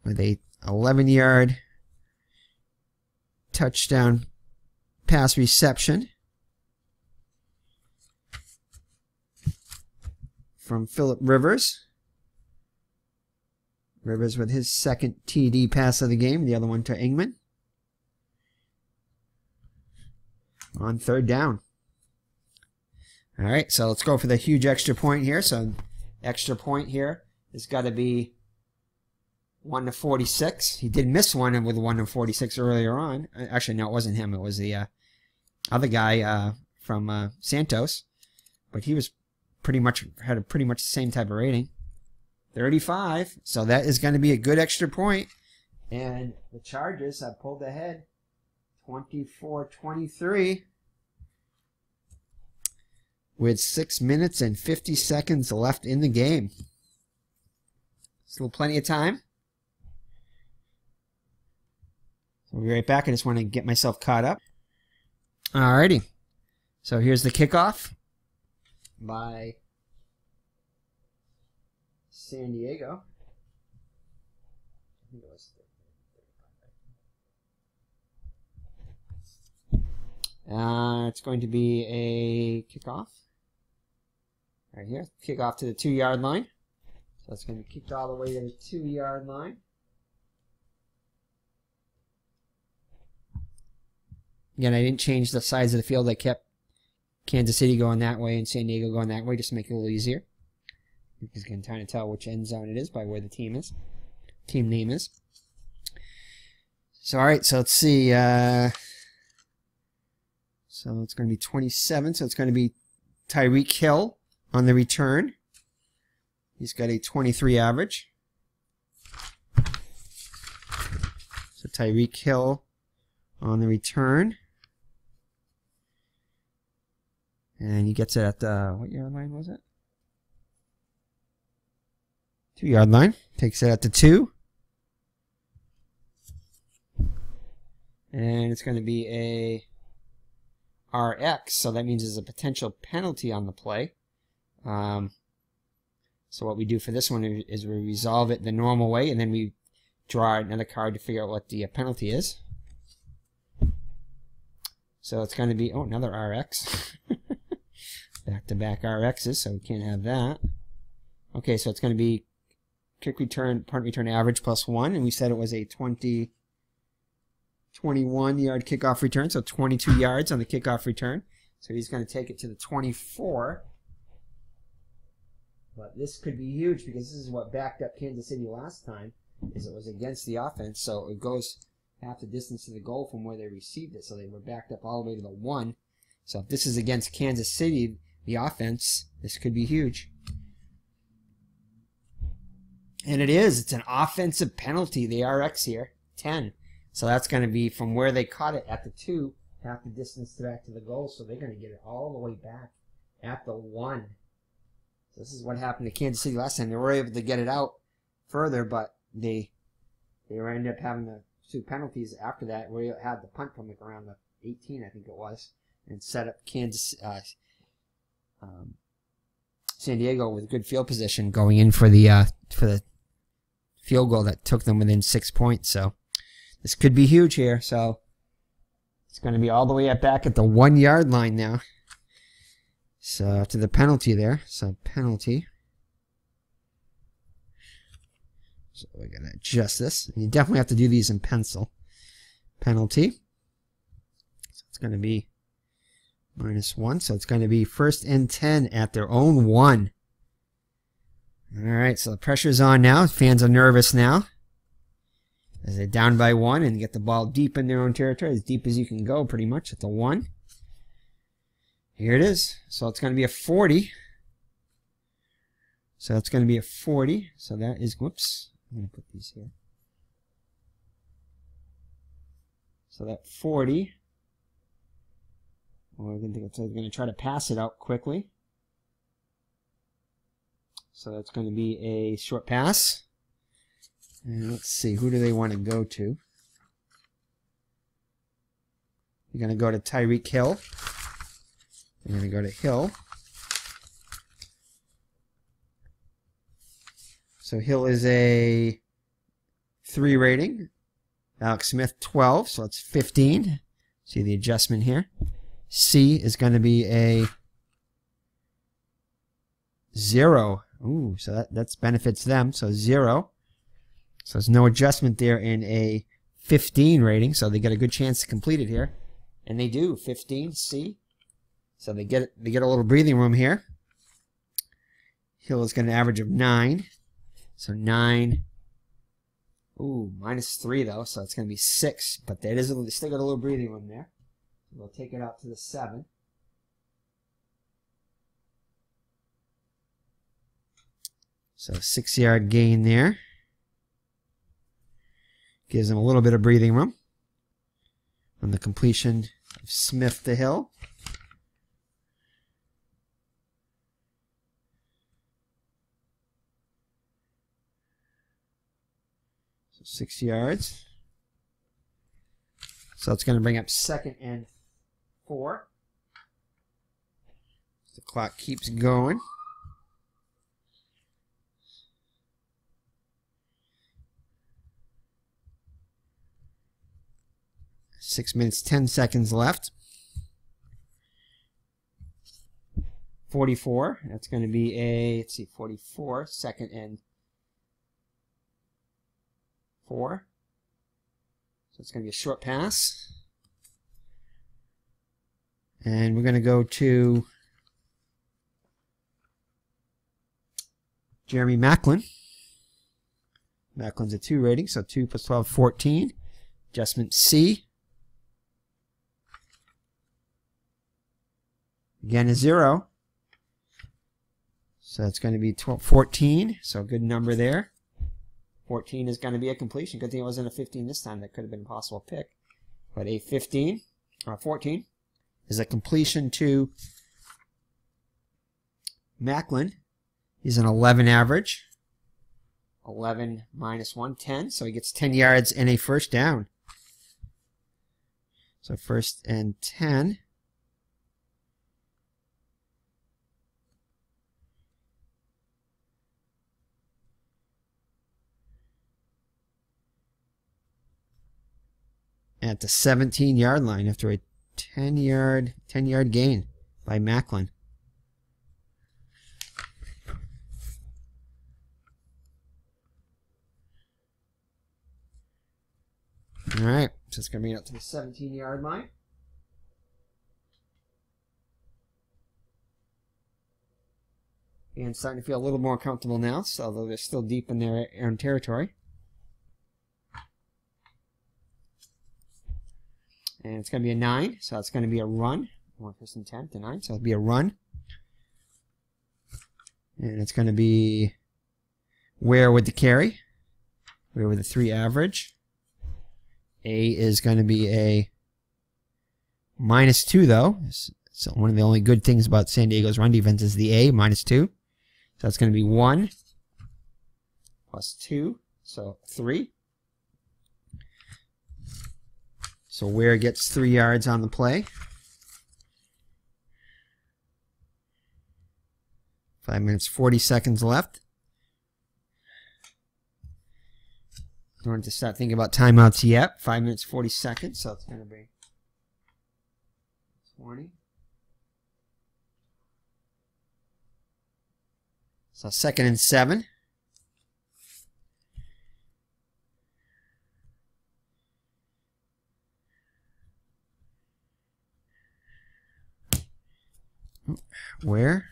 with a 11-yard touchdown pass reception from Phillip Rivers. Rivers with his 2nd TD pass of the game, the other one to Ingman. On 3rd down. All right, so let's go for the huge extra point here. So extra point here has got to be 1 to 46. He did miss one with 1 to 46 earlier on. Actually, no, it wasn't him. It was the other guy from Santos. But he was had a pretty much the same type of rating. 35. So that is going to be a good extra point. And the Chargers have pulled ahead 24-23 with 6 minutes and 50 seconds left in the game. Still plenty of time. I'll be right back. I just want to get myself caught up. Alrighty. So here's the kickoff by San Diego. I think it was 35. It's going to be a kickoff. Right here. Kickoff to the 2-yard line. So it's going to be kicked all the way to the 2-yard line. Again, I didn't change the size of the field. I kept Kansas City going that way and San Diego going that way just to make it a little easier. You can kind of tell which end zone it is by where the team is. Team name is. So, alright, so let's see. So it's going to be 27. So it's going to be Tyreek Hill on the return. He's got a 23 average. So Tyreek Hill on the return. And he gets it at the, what yard line was it? 2-yard line. Takes it at the 2. And it's going to be a RX, so that means there's a potential penalty on the play. So what we do for this one is we resolve it the normal way, and then we draw another card to figure out what the penalty is. So it's going to be, oh, another RX. Back-to-back RXs, so we can't have that. Okay, so it's going to be kick return, punt return average plus 1, and we said it was a 21-yard kickoff return, so 22 yards on the kickoff return. So he's going to take it to the 24. But this could be huge because this is what backed up Kansas City last time, is it was against the offense, so it goes half the distance to the goal from where they received it, so they were backed up all the way to the 1. So if this is against Kansas City, the offense, this could be huge. And it is. It's an offensive penalty, the RX here, 10. So that's going to be from where they caught it at the 2, half the distance back to the goal, so they're going to get it all the way back at the 1. So this is what happened to Kansas City last time. They were able to get it out further, but they ended up having the 2 penalties after that, where you had the punt coming around the 18, I think it was, and set up San Diego with good field position going in for the field goal that took them within 6 points. So this could be huge here. So it's going to be all the way back at the 1-yard line now. So to the penalty there. So penalty. So we're going to adjust this. And you definitely have to do these in pencil. Penalty. So it's going to be -1. So it's going to be 1st and 10 at their own 1. Alright, so the pressure's on now. Fans are nervous now, as they're down by 1 and get the ball deep in their own territory, as deep as you can go pretty much at the 1. Here it is. So it's going to be a 40. So it's going to be a 40. So that is, whoops, I'm going to put these here. So that 40. We're going to try to pass it out quickly. So that's going to be a short pass. And let's see, who do they want to go to? You're going to go to Tyreek Hill. You're going to go to Hill. So Hill is a 3 rating. Alex Smith, 12, so that's 15. See the adjustment here. C is going to be a 0. Ooh, so that benefits them. So 0. So there's no adjustment there in a 15 rating. So they get a good chance to complete it here. And they do. 15, C. So they get a little breathing room here. Hill is going to average of 9. So 9. Ooh, -3 though. So it's going to be 6. But they still got a little breathing room there. We'll take it out to the 7. So 6-yard gain there. Gives them a little bit of breathing room on the completion of Smith to Hill. So 6 yards. So it's going to bring up 2nd and 4. The clock keeps going. Six minutes, 10 seconds left. 44. That's going to be a, let's see, 44. 2nd and 4. So it's going to be a short pass. And we're going to go to Jeremy Macklin. Macklin's a 2 rating, so 2 plus 12, 14. Adjustment C. Again, a 0. So it's going to be 12, 14. So a good number there. 14 is going to be a completion. Good thing it wasn't a 15 this time. That could have been a possible pick. But a 15, or 14, is a completion to Macklin. He's an 11 average. 11 minus 1, 10. So he gets 10 yards and a first down. So 1st and 10. At the 17-yard line after a 10-yard gain by Macklin. All right, so it's going to bring it up to the 17-yard line. And starting to feel a little more comfortable now, so although they're still deep in their own territory. And it's going to be a 9, so it's going to be a run. 1st and 10 to 9, so it'll be a run. And it's going to be Ware with the carry. Ware with a 3 average. A is going to be a -2, though. So one of the only good things about San Diego's run defense is the A, -2. So it's going to be 1 plus 2, so 3. So Ware gets 3 yards on the play. 5 minutes, 40 seconds left. Don't want to start thinking about timeouts yet. 5 minutes, 40 seconds, so it's going to be 20. So 2nd and 7. Where?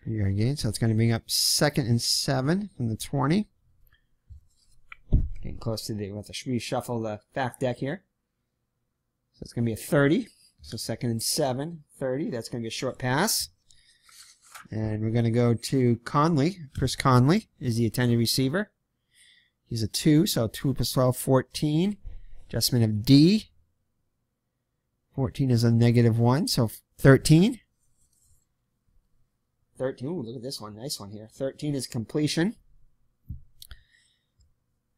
Again, so it's going to bring up 2nd and 7 from the 20. Getting close to the, we'll have to reshuffle the back deck here. So it's going to be a 30. So 2nd and 7, 30. That's going to be a short pass. And we're going to go to Conley. Chris Conley is the intended receiver. He's a 2, so 2 plus 12, 14. Adjustment of D. 14 is a -1, so 13. 13, ooh, look at this one, nice one here. 13 is completion.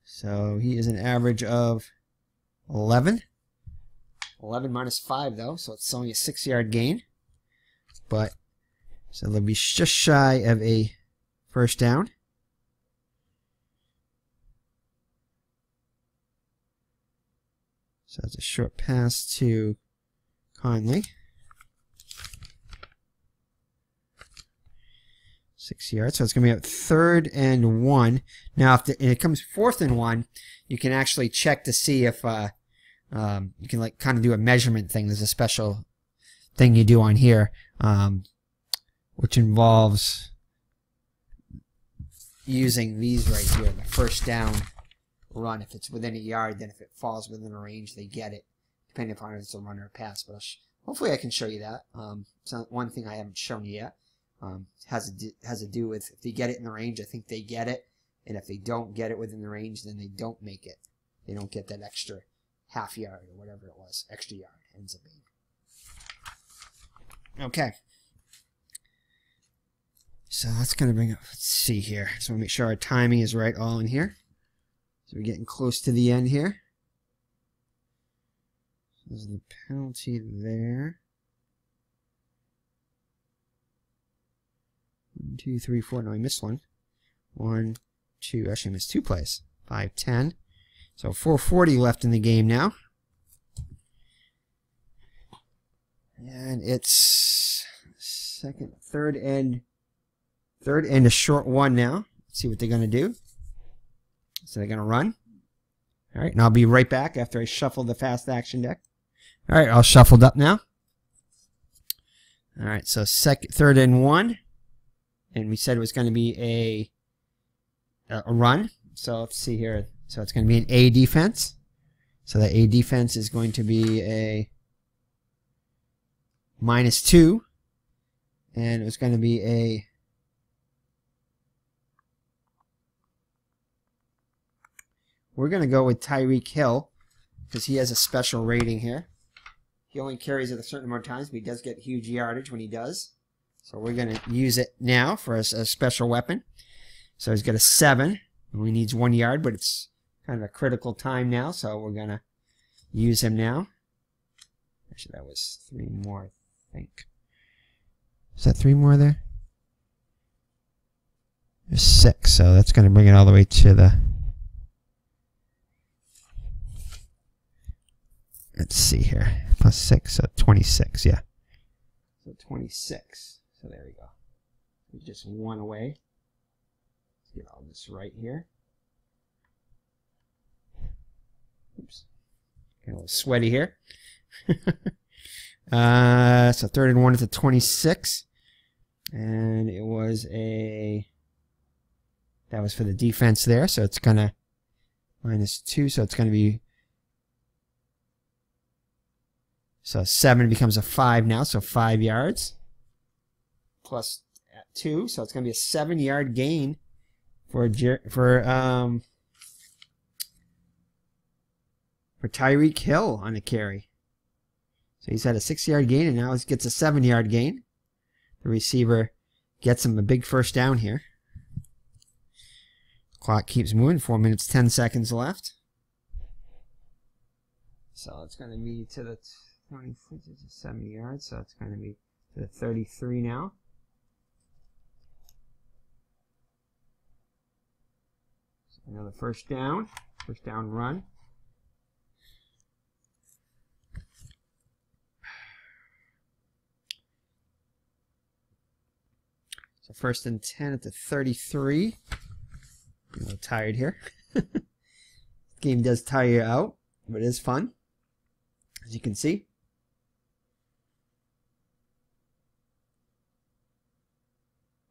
So he is an average of 11. 11 minus 5, though, so it's only a 6-yard gain. But, so they'll be just shy of a first down. So it's a short pass to Conley. 6 yards, so it's going to be at 3rd and 1. Now, if it comes 4th and 1, you can actually check to see if you can like kind of do a measurement thing. There's a special thing you do on here, which involves using these right here, the first down run. If it's within a yard, then if it falls within a range, they get it, depending upon if it's a run or a pass. But hopefully I can show you that. It's not one thing I haven't shown you yet. Has to do with if they get it in the range, I think they get it, and if they don't get it within the range, then they don't make it. They don't get that extra half yard or whatever it was, extra yard ends up being. Okay. So that's going to bring up, let's see here. So make sure our timing is right all in here. So we're getting close to the end here. There's the penalty there. 1, 2, 3, 4. No, I missed one. 1, 2. Actually, I missed 2 plays. 5, 10. So 4:40 left in the game now. And it's third and a short one now. Let's see what they're going to do. So they're going to run. All right, and I'll be right back after I shuffle the fast action deck. All right, all shuffled up now. All right, so third and 1. And we said it was going to be a run. So let's see here. So it's going to be an A defense. So the A defense is going to be a -2. And it was going to be a we're going to go with Tyreek Hill because he has a special rating here. He only carries it a certain amount of times, but he does get huge yardage when he does. So we're going to use it now for a special weapon. So he's got a 7. He needs 1 yard, but it's kind of a critical time now, so we're going to use him now. Actually, that was 3 more, I think. Is that 3 more there? There's 6, so that's going to bring it all the way to the... Let's see here. Plus 6, so 26, yeah. So 26. So there we go. There's just 1 away. Let's get all this right here. Oops. Getting a little sweaty here. So third and 1 is a 26. And it was that was for the defense there. So it's going to -2. So it's going to be, so 7 becomes a 5 now. So 5 yards plus 2. So it's going to be a 7-yard gain for Tyreek Hill on a carry. So he's had a 6-yard gain, and now he gets a 7-yard gain. The receiver gets him a big first down here. Clock keeps moving. 4 minutes, 10 seconds left. So it's going to be to the 70 yards. So it's going to be to the 33 now. So another first down run. So first and 10 at the 33. I'm a little tired here. This game does tire you out, but it is fun, as you can see.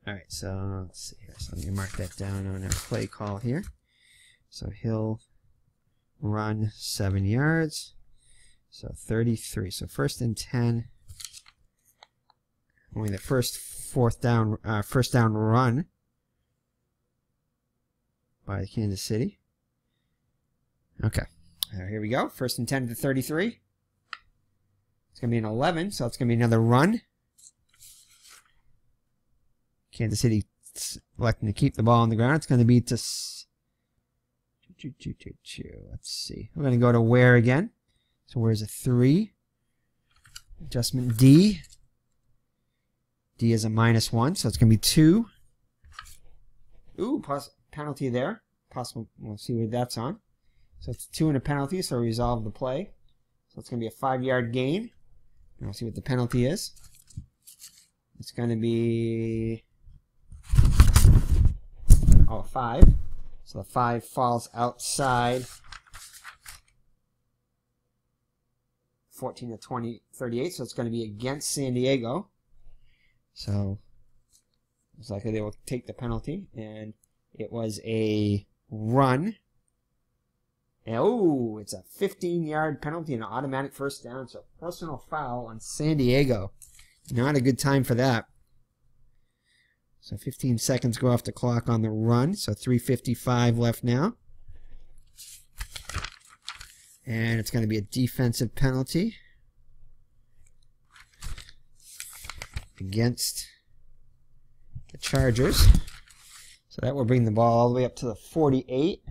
Alright, so let's see here. So let me mark that down on our play call here. So he'll run 7 yards. So 33. So first and 10. Only the first down run by Kansas City. Okay, here we go. First and 10 to 33. It's going to be an 11, so it's going to be another run. Kansas City electing to keep the ball on the ground. It's going to be to... Let's see. We're going to go to where again. So where's a 3? Adjustment D. D is a -1, so it's going to be 2. Ooh, penalty there. Possible. We'll see what that's on. So it's 2 and a penalty, so resolve the play. So it's going to be a 5-yard gain. And we'll see what the penalty is. It's going to be... Oh, 5. So the 5 falls outside 14 to 20, 38. So it's going to be against San Diego. So it's likely they will take the penalty. And it was a run. And, oh, it's a 15-yard penalty and an automatic first down. So personal foul on San Diego. Not a good time for that. So 15 seconds go off the clock on the run. So 3:55 left now. And it's going to be a defensive penalty against the Chargers. So that will bring the ball all the way up to the 48.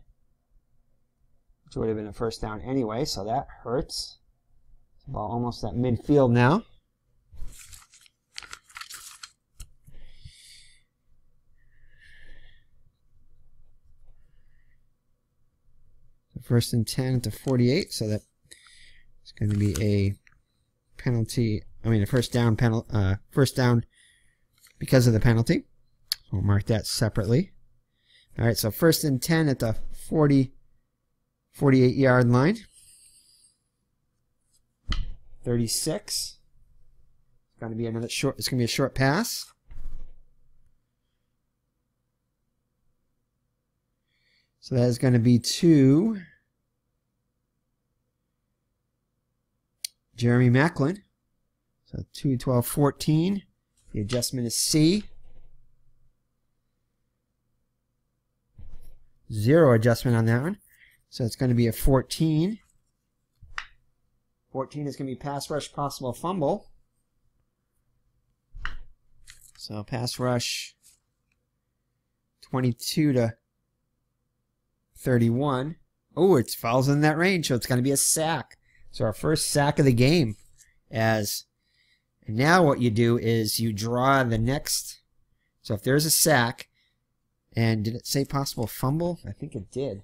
which would have been a first down anyway, so that hurts. It's about almost at midfield now. First and 10 at the 48, so that it's going to be a penalty. I mean, a first down because of the penalty. So we'll mark that separately. All right, so first and 10 at the 48-yard line. 36. It's going to be another short. It's going to be a short pass. So that is going to be to Jeremy Macklin. So 2-12-14. The adjustment is C. 0 adjustment on that one. So it's going to be a 14. 14 is going to be pass rush, possible fumble. So pass rush 22-31. Oh, it falls in that range, so it's going to be a sack. So our first sack of the game. And now what you do is you draw the next. So if there's a sack, and did it say possible fumble? I think it did.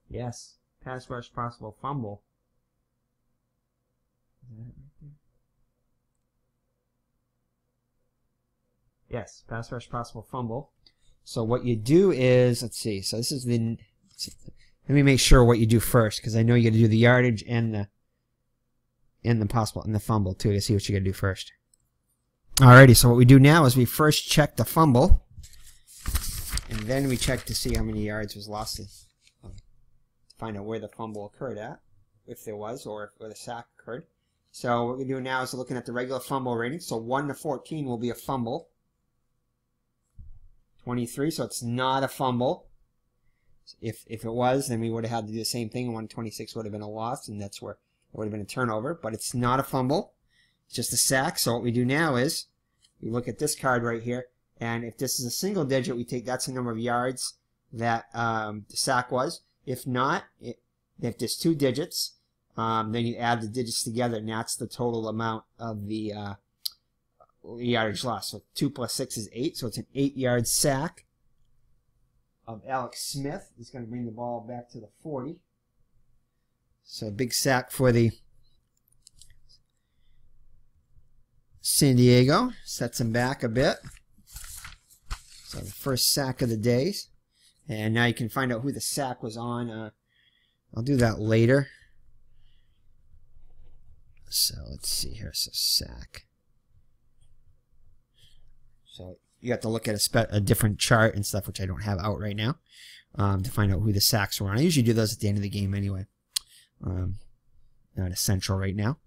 Yes, pass rush, possible fumble. Is that it right there? Yes, pass rush, possible fumble. So what you do is, let's see. So this is the. Let me make sure what you do first, because I know you got to do the yardage and the fumble too, to see what you got to do first. Alrighty. So what we do now is we first check the fumble, and then we check to see how many yards was lost, to find out where the fumble occurred at, if there was, or where the sack occurred. So what we're doing now is looking at the regular fumble rating. So 1-14 will be a fumble. 23, so it's not a fumble. If it was, then we would have had to do the same thing. 1-26 would have been a loss, and that's where it would have been a turnover. But it's not a fumble. It's just a sack. So what we do now is we look at this card right here, and if this is a single digit, we take that's the number of yards that the sack was. If not, if there's 2 digits, then you add the digits together, and that's the total amount of the yardage loss. So 2 + 6 is 8, so it's an 8-yard sack of Alex Smith. He's going to bring the ball back to the 40. So a big sack for the San Diego. Sets him back a bit. So the first sack of the day. And now you can find out who the sack was on. I'll do that later. So let's see here. So sack. So you have to look at a different chart and stuff, which I don't have out right now, to find out who the sacks were on. I usually do those at the end of the game anyway. Not essential right now.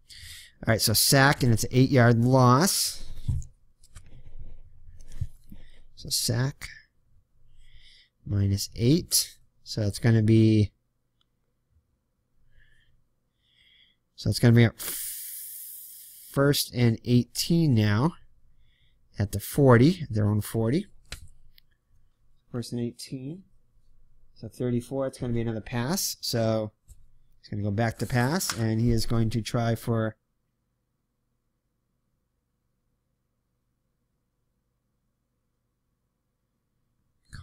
All right, so sack, and it's an 8-yard loss. So sack minus 8. So it's going to be. So it's going to be up first and 18 now. At the 40, their own 40. First and 18. So 34, it's going to be another pass. So he's going to go back to pass, and he is going to try for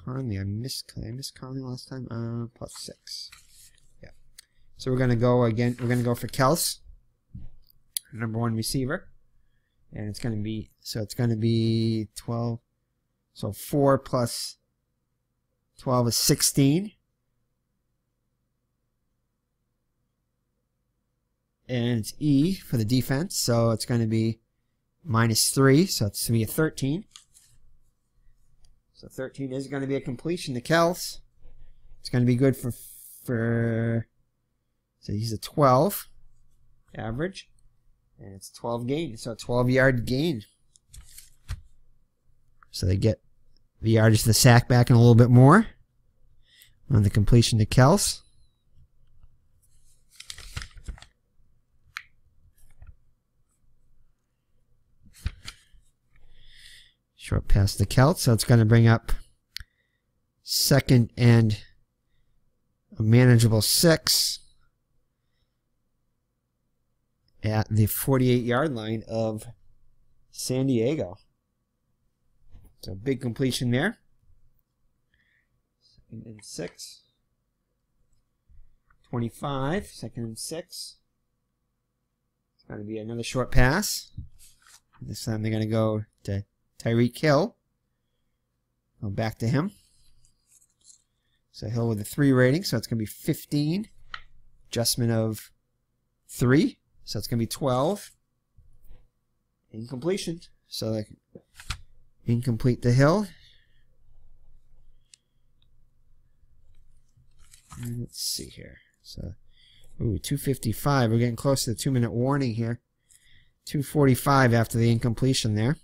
Conley. I missed Conley last time. +6. Yeah. So we're going to go again. We're going to go for Kels, number 1 receiver. And it's going to be, so it's going to be 12. So 4 + 12 is 16. And it's E for the defense. So it's going to be -3. So it's going to be a 13. So 13 is going to be a completion to Kels. It's going to be good for so he's a 12 average. And it's 12 gain, so a 12-yard gain. So they get the yardage to the sack back and a little bit more on the completion to Kels. Short pass to Kels, so it's going to bring up 2nd and a manageable 6 at the 48-yard line of San Diego. So big completion there. 2nd and 6. 25, 2nd and 6. It's going to be another short pass. This time they're going to go to Tyreek Hill. Go back to him. So Hill with a 3 rating, so it's going to be 15. Adjustment of 3, so it's going to be 12. Incompletion. So incomplete to Hill. And let's see here. So, 2:55. We're getting close to the 2-minute warning here. 2:45 after the incompletion there.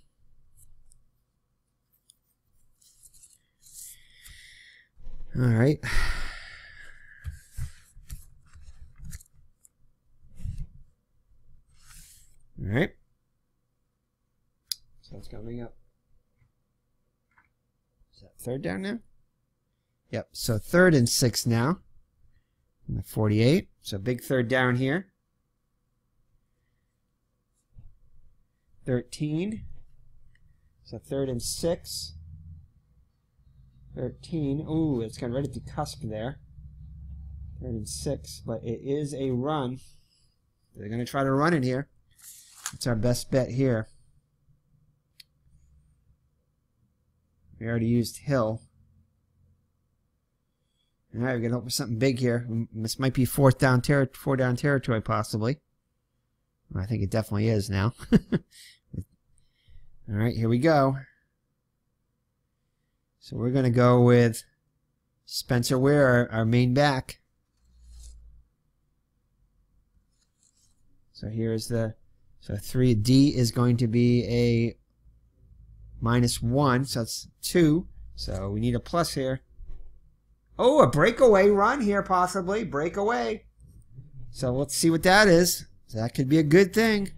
All right. All right. So it's coming up. Is that 3rd down now? Yep. So 3rd and 6 now. In the 48. So big 3rd down here. 13. So 3rd and 6. 13. Ooh, it's kind of right at the cusp there. 3rd and 6. But it is a run. They're going to try to run it here. It's our best bet here. We already used Hill. All right, we're going to hope for something big here. This might be 4th down territory, possibly. I think it definitely is now. All right, here we go. So we're going to go with Spencer Ware, our main back. So here's the... So 3D is going to be a -1, so that's 2. So we need a plus here. Oh, a breakaway run here, possibly. Breakaway. So let's see what that is. So that could be a good thing.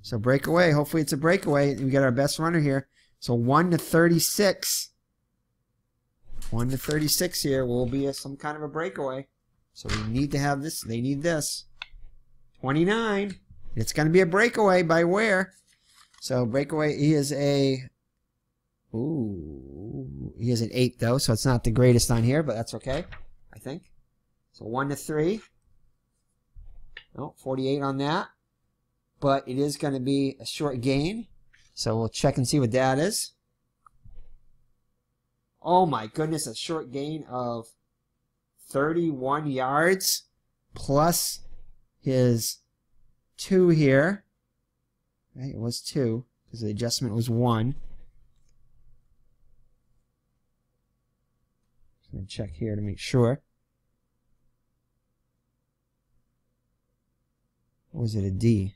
So breakaway. Hopefully it's a breakaway. We got our best runner here. So 1-36. 1-36 here will be some kind of a breakaway. So we need to have this. They need this. 29. It's going to be a breakaway by Ware. So breakaway, he is a... Ooh, he is an 8 though, so it's not the greatest on here, but that's okay, I think. So 1-3. No, 48 on that. But it is going to be a short gain. So we'll check and see what that is. Oh my goodness, a short gain of 31 yards plus his 2 here. Right, it was 2 because the adjustment was 1. I'm going to check here to make sure. Or was it a D?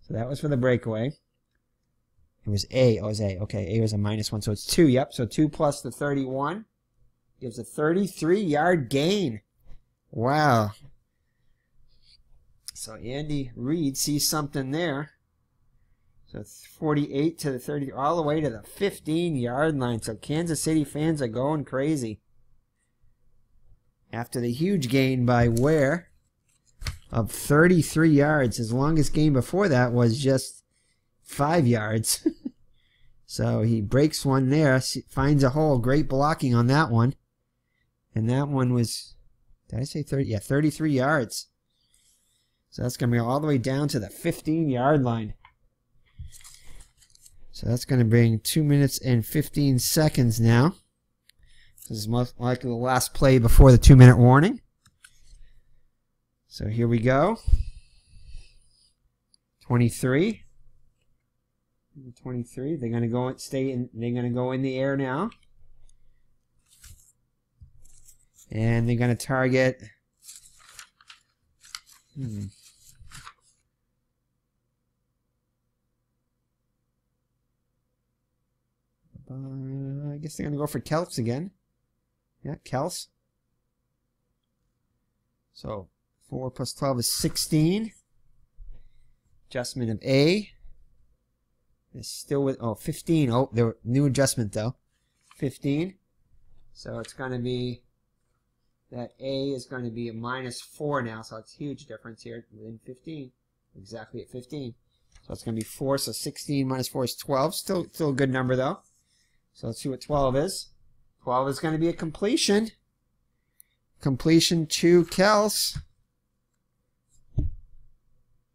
So that was for the breakaway. It was A. Oh, it was A. Okay, A was a -1, so it's 2. Yep, so 2 plus the 31 gives a 33-yard gain. Wow. So Andy Reid sees something there. So 48 to the 30, all the way to the 15-yard line. So Kansas City fans are going crazy. After the huge gain by Ware of 33 yards. His longest gain before that was just 5 yards. So he breaks one there, finds a hole. Great blocking on that one. And that one was, did I say 30? Yeah, 33 yards. So that's going to be all the way down to the 15-yard line. So that's going to bring 2 minutes and 15 seconds now. This is most likely the last play before the 2-minute warning. So here we go. 23. 23. They're going to go and stay in. They're going to go in the air now. And they're going to target. I guess they're going to go for Kelps again. Yeah, Kels. So 4 plus 12 is 16. Adjustment of A. It's still with, 15. Oh, new adjustment though. 15. So it's going to be that A is going to be a -4 now, so it's a huge difference here within 15. Exactly at 15. So it's going to be 4, so 16 minus 4 is 12. Still a good number, though. So let's see what 12 is. 12 is going to be a completion. Completion to Kels.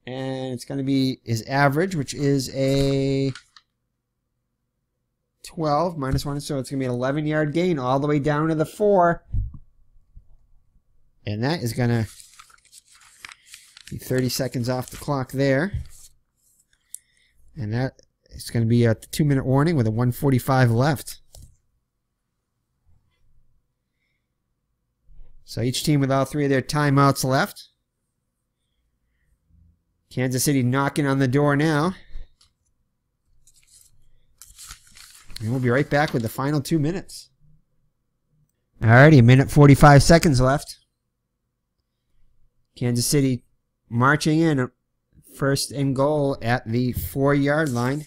And it's going to be his average, which is a 12 minus 1. So it's going to be an 11-yard gain all the way down to the 4. And that is going to be 30 seconds off the clock there. And that is going to be a 2-minute warning with a 1:45 left. So each team with all 3 of their timeouts left. Kansas City knocking on the door now. And we'll be right back with the final 2 minutes. Alrighty, a minute 45 seconds left. Kansas City marching in. First and goal at the 4-yard line.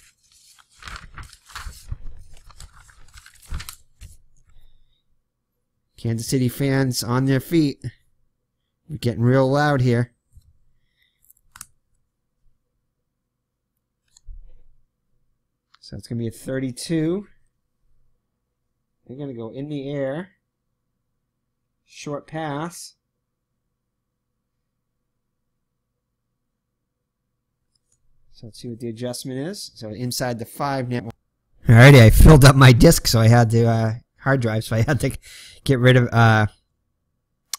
Kansas City fans on their feet. We're getting real loud here. So it's going to be a 32. They're going to go in the air. Short pass. So let's see what the adjustment is. So inside the 5 now. Alrighty, I filled up my disk, so I had to hard drive, so I had to get rid of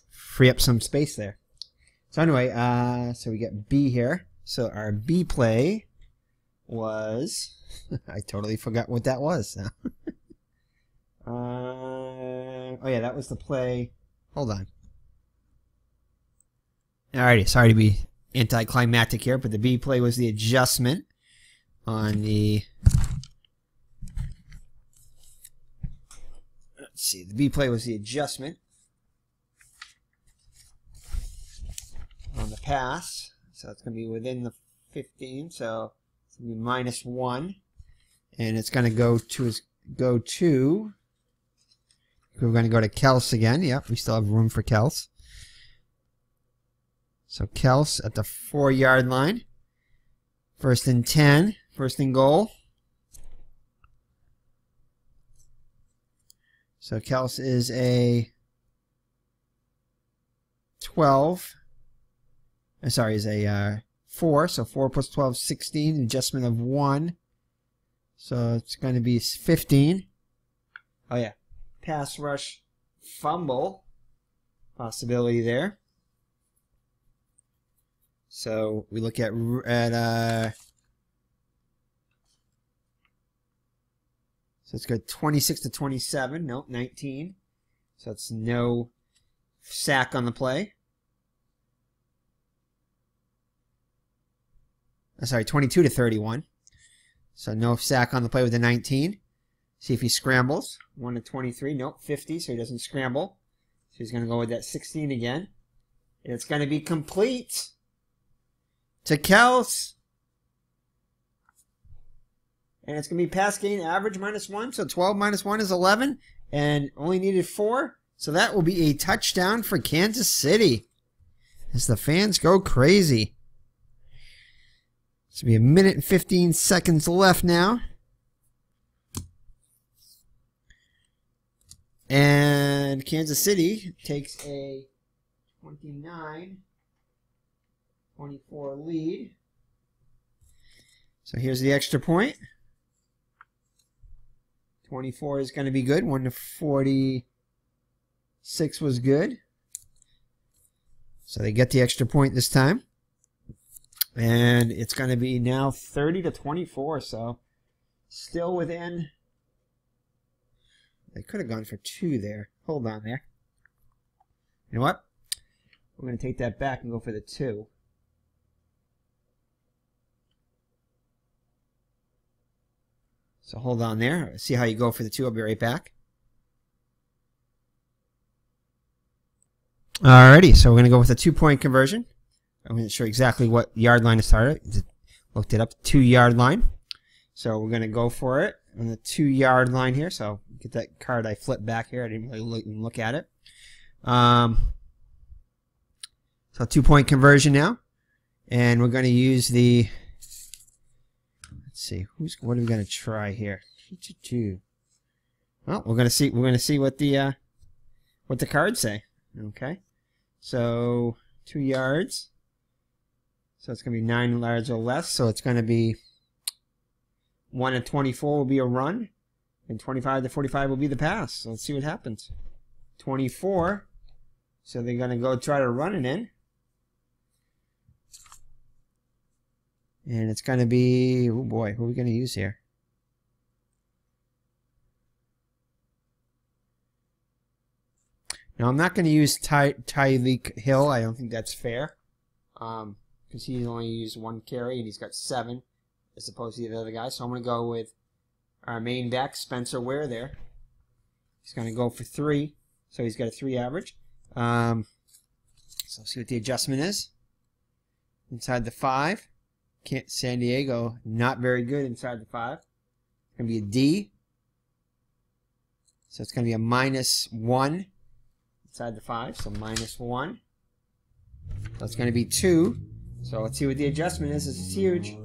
free up some space there. So anyway, so we get B here. So our B play was I totally forgot what that was. Oh yeah, that was the play. Hold on. Alrighty, sorry to be anticlimactic here, but the B play was the adjustment on the. Let's see, the B play was the adjustment on the pass, so it's going to be within the 15, so it's going to be -1, and it's going to go to his go-to. We're going to go to Kels again. Yep, we still have room for Kels. So Kels at the 4-yard line. First and 10. First and goal. So Kels is a 12. Sorry, is a 4. So 4 plus 12 is 16. Adjustment of 1. So it's going to be 15. Oh yeah. Pass rush fumble possibility there. So we look at so it's got 26 to 27. Nope, 19. So it's no sack on the play. Sorry, 22 to 31. So no sack on the play with the 19. See if he scrambles. 1 to 23. Nope, 50, so he doesn't scramble. So he's going to go with that 16 again. And it's going to be complete to Kels. And it's going to be pass gain average -1. So 12 minus 1 is 11. And only needed 4. So that will be a touchdown for Kansas City. As the fans go crazy. It's going to be a minute and 15 seconds left now. And Kansas City takes a 29-24 lead. So here's the extra point. 24 is going to be good. 1 to 46 was good. So they get the extra point this time. And it's going to be now 30 to 24. So still within. They could have gone for 2 there. Hold on there. You know what? We're going to take that back and go for the 2. So hold on there. See how you go for the 2. I'll be right back. Alrighty, so we're going to go with a 2-point conversion. I'm going to show you exactly what yard line to start at. Looked it up, 2-yard line. So we're going to go for it on the 2-yard line here. So get that card I flipped back here. I didn't really look at it. So 2-point conversion now. And we're going to use the, let's see, what are we going to try here? Well, we're going to see what the cards say. Okay. So 2 yards. So it's going to be 9 yards or less. So it's going to be 1 to 24 will be a run, and 25 to 45 will be the pass. So let's see what happens. 24. So they're going to go try to run it in. And it's going to be, oh boy, who are we going to use here? Now, I'm not going to use Tyreek Hill. I don't think that's fair. Because he's only used 1 carry, and he's got 7 as opposed to the other guy. So I'm going to go with our main back, Spencer Ware there. He's going to go for 3. So he's got a 3 average. So let's see what the adjustment is. Inside the 5. San Diego, not very good inside the 5. It's going to be a D. So it's going to be a -1 inside the 5. So -1. So it's going to be 2. So let's see what the adjustment is. This is huge.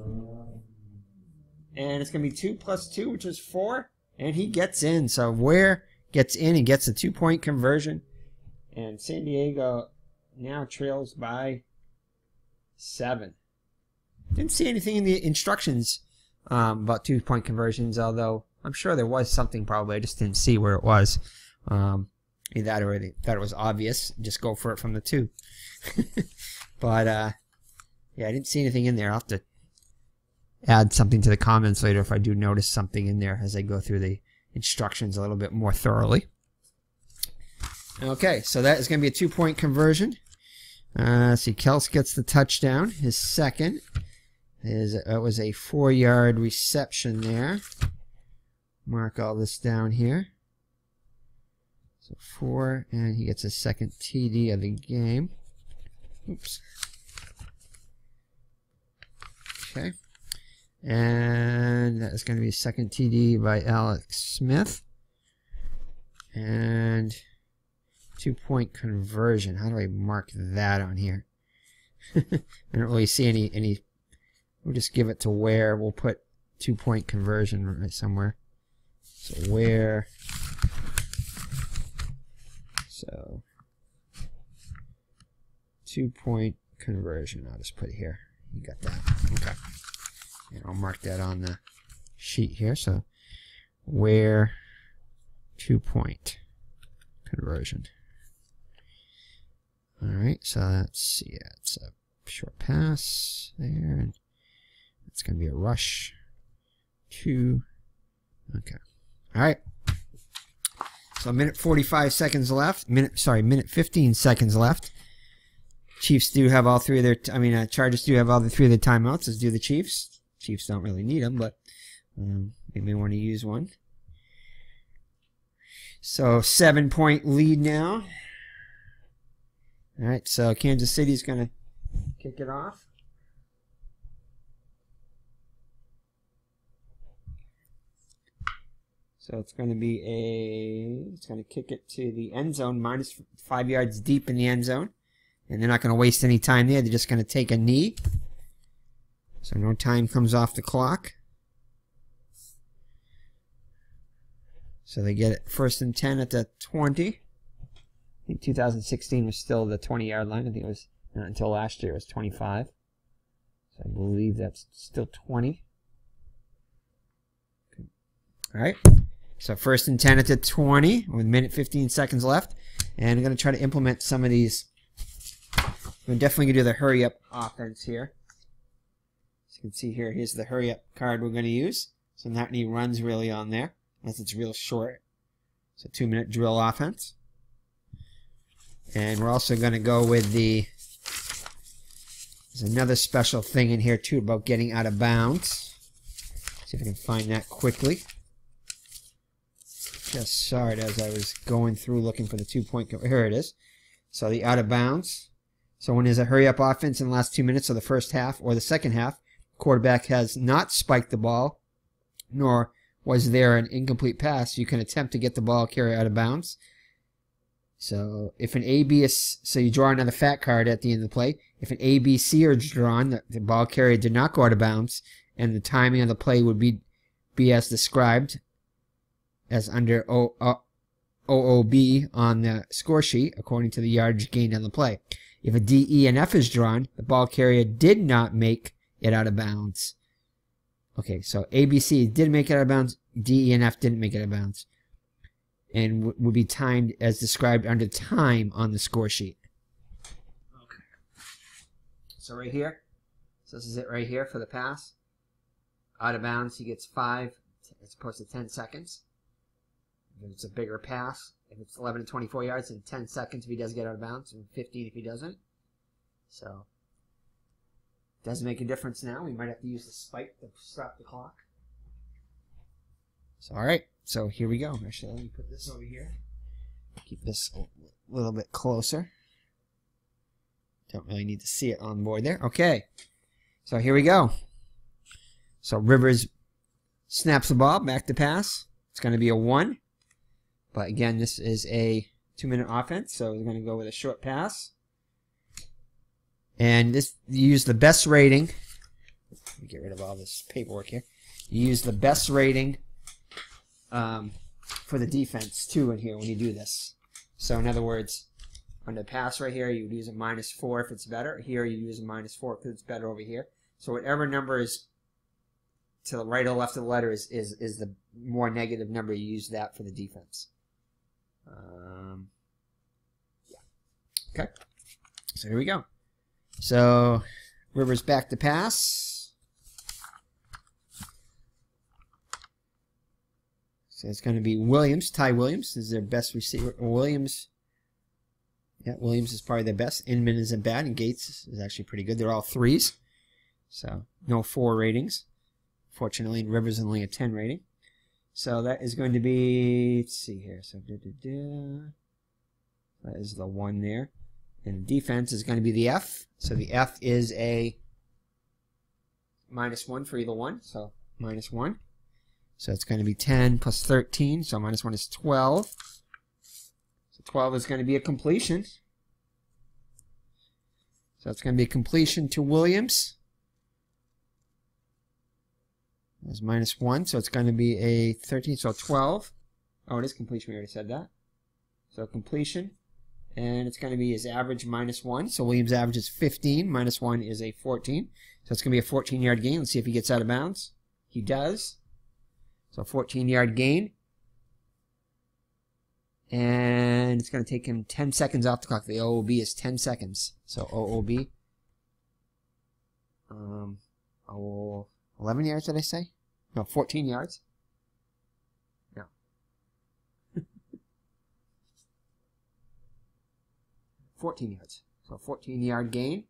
And it's going to be 2 plus 2, which is 4. And he gets in. So Ware gets in and gets a 2-point conversion. And San Diego now trails by 7. Didn't see anything in the instructions about 2-point conversions, although I'm sure there was something probably. I just didn't see where it was. Either that or they thought it was obvious. Just go for it from the 2. But, yeah, I didn't see anything in there. I'll have to add something to the comments later if I do notice something in there as I go through the instructions a little bit more thoroughly. Okay, so that is going to be a 2-point conversion. Let's see, Kels gets the touchdown. His second. It was a 4-yard reception there. Mark all this down here. So 4, and he gets his second TD of the game. Oops. Okay. And that is going to be a second TD by Alex Smith. And 2-point conversion. How do I mark that on here? I don't really see any. We'll just give it to Ware. We'll put 2-point conversion right somewhere. So Ware. So 2-point conversion. I'll just put it here. You got that. Okay. And I'll mark that on the sheet here. So Ware 2-point conversion. Alright, so that's, yeah, it's a short pass there, and it's going to be a rush. 2. Okay. Alright. So minute 45 seconds left. Minute 15 seconds left. Chiefs do have all 3 of their, Chargers do have all the 3 of their timeouts, as do the Chiefs. Chiefs don't really need them, but they may want to use one. So 7-point lead now. All right, so Kansas City's going to kick it off. So it's going to be it's going to kick it to the end zone, minus 5 yards deep in the end zone. And they're not going to waste any time there. They're just going to take a knee. So no time comes off the clock. So they get it 1st and 10 at the 20. I think 2016 was still the 20-yard line. I think it was not until last year. It was 25. So I believe that's still 20. Okay. All right. So 1st and 10 at the 20 with 1:15 seconds left. And I'm going to try to implement some of these. We're definitely going to do the hurry-up offense here. As you can see here, here's the hurry-up card we're going to use. So not any runs really on there, unless it's real short. So 2-minute drill offense. And we're also going to go with there's another special thing in here too about getting out of bounds. See if I can find that quickly. Just saw it as I was going through looking for the 2-point. Here it is. So the out of bounds. So when there's a hurry up offense in the last 2 minutes of the first half or the second half, quarterback has not spiked the ball, nor was there an incomplete pass, you can attempt to get the ball carried out of bounds. So if an A, B is, so you draw another fat card at the end of the play. If an A, B, C are drawn, the ball carrier did not go out of bounds, and the timing of the play would be as described as under OOB on the score sheet, according to the yardage gained on the play. If a D, E, and F is drawn, the ball carrier did not make it out of bounds. Okay, so A, B, C did make it out of bounds. D, E, and F didn't make it out of bounds. And would be timed as described under time on the score sheet. Okay. So right here, so this is it right here for the pass. Out of bounds, he gets 5 as opposed to 10 seconds. If it's a bigger pass, if it's 11 to 24 yards, in 10 seconds if he does get out of bounds, and 15 if he doesn't. So, doesn't make a difference now. We might have to use the spike to stop the clock. So, alright. So, here we go. Actually, let me put this over here. Keep this a little bit closer. Don't really need to see it on board there. Okay. So, here we go. So, Rivers snaps the ball, back to pass. It's going to be a 1. But again, this is a 2-minute offense, so we're going to go with a short pass. And this, you use the best rating. Let me get rid of all this paperwork here. You use the best rating for the defense, too, in here when you do this. So, in other words, on the pass right here, you would use a -4 if it's better. Here, you use a -4 because it's better over here. So, whatever number is to the right or left of the letter is the more negative number. You use that for the defense. Yeah. Okay. So here we go. So Rivers back to pass. So it's going to be Williams. Ty Williams is their best receiver. Williams. Yeah, Williams is probably their best. Inman isn't bad, and Gates is actually pretty good. They're all 3s. So no 4 ratings. Fortunately, Rivers is only a 10 rating. So that is going to be, let's see here. So that is the 1 there. And the defense is going to be the F. So the F is a -1 for either one. So -1. So it's going to be 10 plus 13. So -1 is 12. So 12 is going to be a completion. So it's going to be a completion to Williams. That's -1, so it's going to be a 13, so 12. Oh, it is completion, we already said that. So completion, and it's going to be his average -1. So Williams' average is 15, -1 is a 14. So it's going to be a 14-yard gain. Let's see if he gets out of bounds. He does. So 14-yard gain. And it's going to take him 10 seconds off the clock. The OOB is 10 seconds. So OOB. 11 yards, did I say? No, 14 yards. No. 14 yards. So 14-yard gain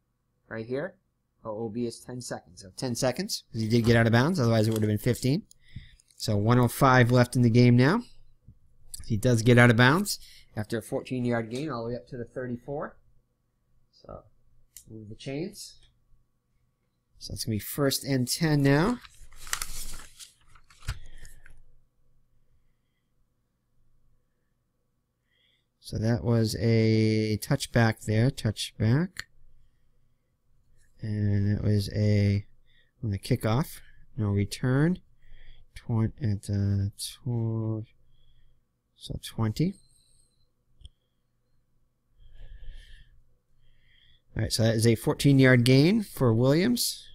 right here. OOB is 10 seconds. So 10 seconds, because he did get out of bounds. Otherwise, it would have been 15. So 1:05 left in the game now. He does get out of bounds after a 14-yard gain all the way up to the 34. So move the chains. So it's going to be 1st and 10 now. So that was a touchback there, touchback. And that was on the kickoff. No return. So 20. All right, so that is a 14-yard gain for Williams.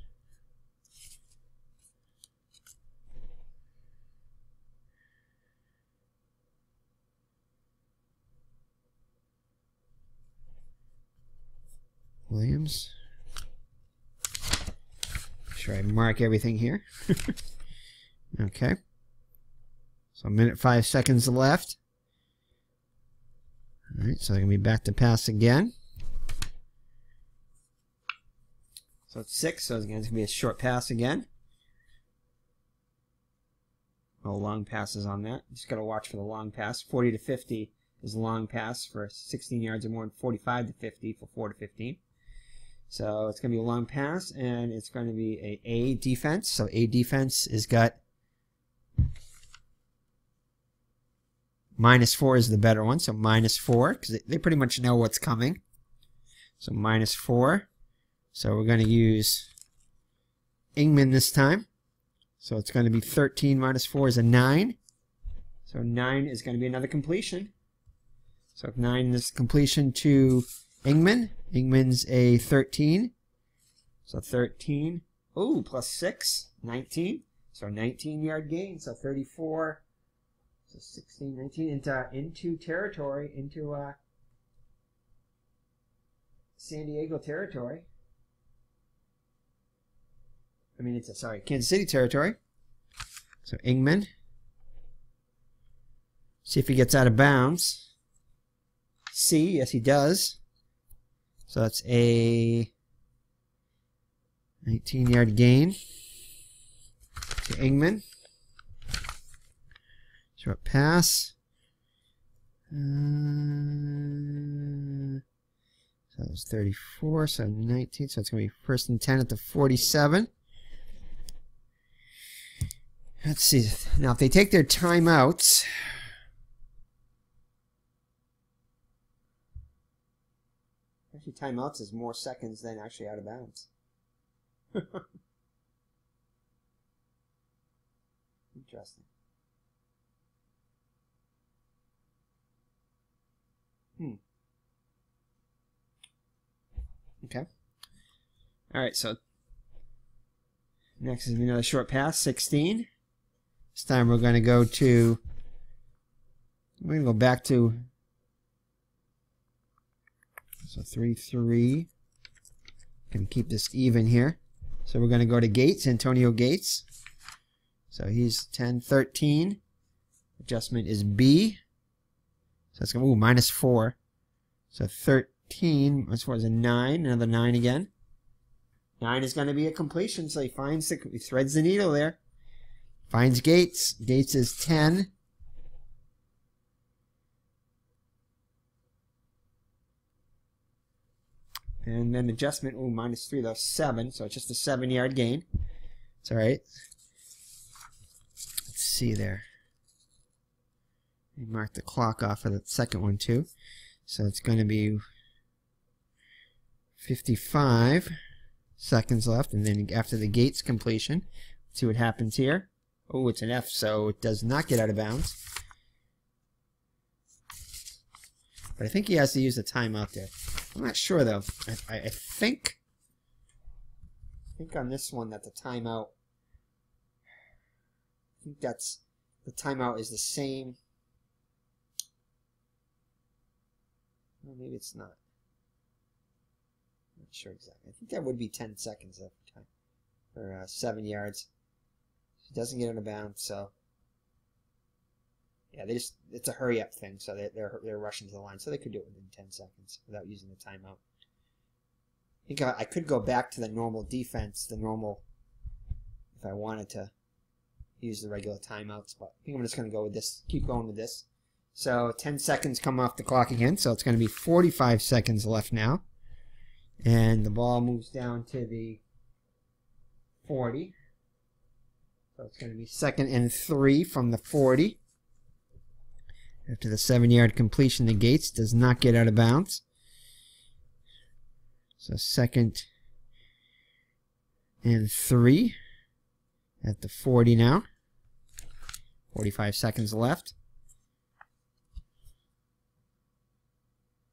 Make sure I mark everything here. Okay. So 1:05 seconds left. All right, so they're going to be back to pass again. So it's 6, so it's going to be a short pass again. No long passes on that. Just got to watch for the long pass. 40 to 50 is a long pass for 16 yards or more, and 45 to 50 for 4 to 15. So it's going to be a long pass, and it's going to be a defense. So A defense has got -4 is the better one. So -4, because they pretty much know what's coming. So -4. So we're going to use Ingman this time. So it's going to be 13 minus 4 is a 9. So 9 is going to be another completion. So if 9 is completion to Ingman, Ingman's a 13. So 13, oh, plus 6, 19. So 19-yard gain. So 34, so 16, 19 into territory, into San Diego territory. I mean, sorry, Kansas City territory. So Ingman. See if he gets out of bounds. C, yes he does. So that's a 19-yard gain to Ingman. Short pass. So that was 34, so 19. So it's going to be 1st and 10 at the 47. Let's see. Now, if they take their timeouts, actually, timeouts is more seconds than actually out of bounds. Interesting. Okay. All right, so next is another short pass, 16. This time we're going to go back to, so 3-3. Going to keep this even here. So we're going to go to Gates, Antonio Gates. So he's 10-13. Adjustment is B. So it's going to, -4. So 13, as far as a 9, another 9 again. 9 is going to be a completion, so he threads the needle there. Finds Gates. Gates is 10. And then adjustment, -3, that's 7. So it's just a 7-yard gain. It's all right. Let's see there. We mark the clock off for the second one too. So it's going to be 55 seconds left. And then after the Gates completion, let's see what happens here. Oh, it's an F, so it does not get out of bounds. But I think he has to use the timeout there. I'm not sure, though. I think on this one that the timeout, I think that's, the timeout is the same. Well, maybe it's not. Not sure exactly. I think that would be 10 seconds of time for 7 yards. He doesn't get out of bounds, so yeah, it's a hurry up thing, so they're rushing to the line, so they could do it within 10 seconds without using the timeout. I think I could go back to the normal defense, if I wanted to use the regular timeouts, but I think I'm just going to go with this, keep going with this. So 10 seconds come off the clock again, so it's going to be 45 seconds left now. And the ball moves down to the 40. So it's going to be 2nd and 3 from the 40. After the 7-yard completion, the Gates does not get out of bounds. So 2nd and 3 at the 40 now. 45 seconds left.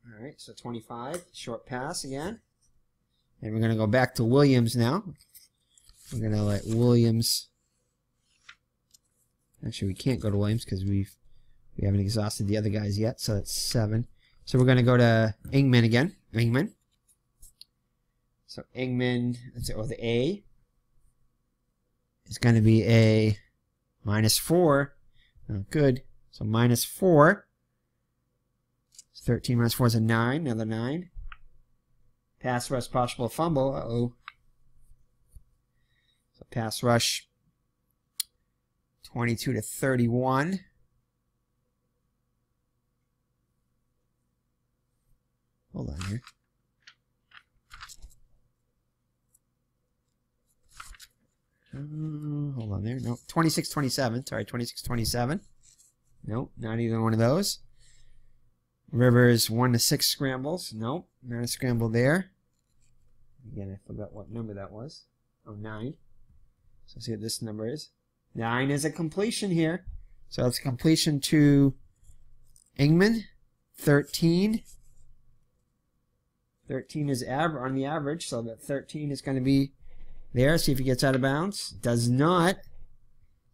All right, so 25, short pass again. And we're going to go back to Williams now. We're going to let Williams... Actually, we can't go to Williams because we haven't exhausted the other guys yet, so that's 7. So we're going to go to Ingman again. Ingman. So Ingman, or the A, is going to be a -4. Oh, good. So -4. 13 minus 4 is a 9. Another 9. Pass rush, possible fumble. Uh-oh. So pass rush, 22-31. Hold on here. Hold on there. No, 26-27. Sorry, 26-27. Nope, not either one of those. Rivers 1 to 6 scrambles. Nope, not a scramble there. Again, I forgot what number that was. Oh, 9. So let's see what this number is. 9 is a completion here. So it's completion to Ingman. 13. 13 is on the average, so that 13 is going to be there. See if he gets out of bounds. Does not.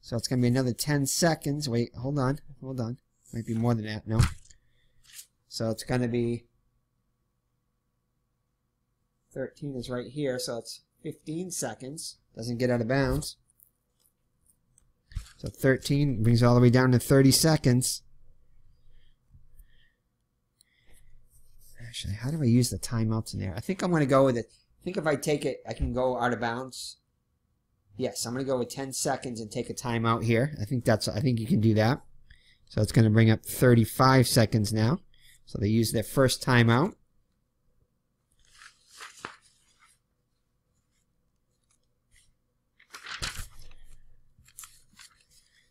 So it's going to be another 10 seconds. Wait, hold on. Hold on. Might be more than that. No. So it's going to be 13 is right here, so it's 15 seconds. Doesn't get out of bounds. So 13 brings it all the way down to 30 seconds. Actually, how do I use the timeouts in there? I think I'm going to go with it. I think if I take it, I can go out of bounds. Yes, I'm going to go with 10 seconds and take a timeout here. I think you can do that. So it's going to bring up 35 seconds now. So they use their first timeout.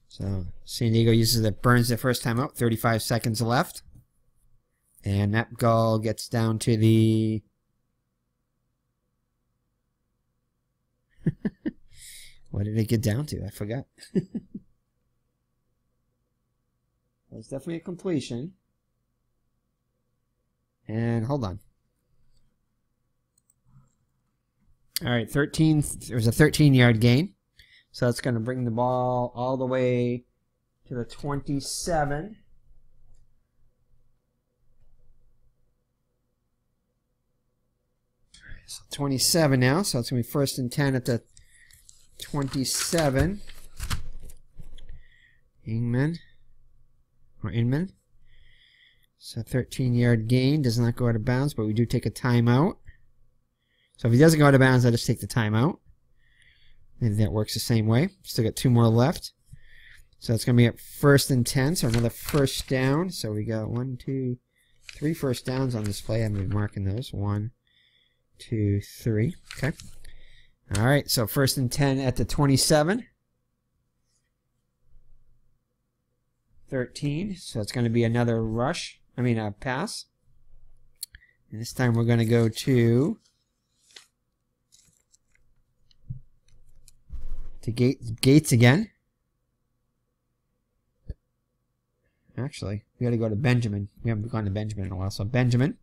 So San Diego burns their first timeout. 35 seconds left. And that goal gets down to the... What did it get down to? I forgot. It's definitely a completion. And hold on. All right, 13. There was a 13-yard gain. So that's going to bring the ball all the way to the 27. So 27 now. So it's going to be 1st and 10 at the 27. Inman. So 13-yard gain. Does not go out of bounds, but we do take a timeout. So if he doesn't go out of bounds, I just take the timeout. And that works the same way. Still got 2 more left. So it's going to be at 1st and 10. So another first down. So we got 1, 2, 3 first downs on this play. I'm going to be marking those. 1, 2, 3. Okay. All right. So 1st and 10 at the 27. 13. So it's going to be another a pass. And this time we're going to go to Gates again. Actually, we got to go to Benjamin. We haven't gone to Benjamin in a while. So Benjamin.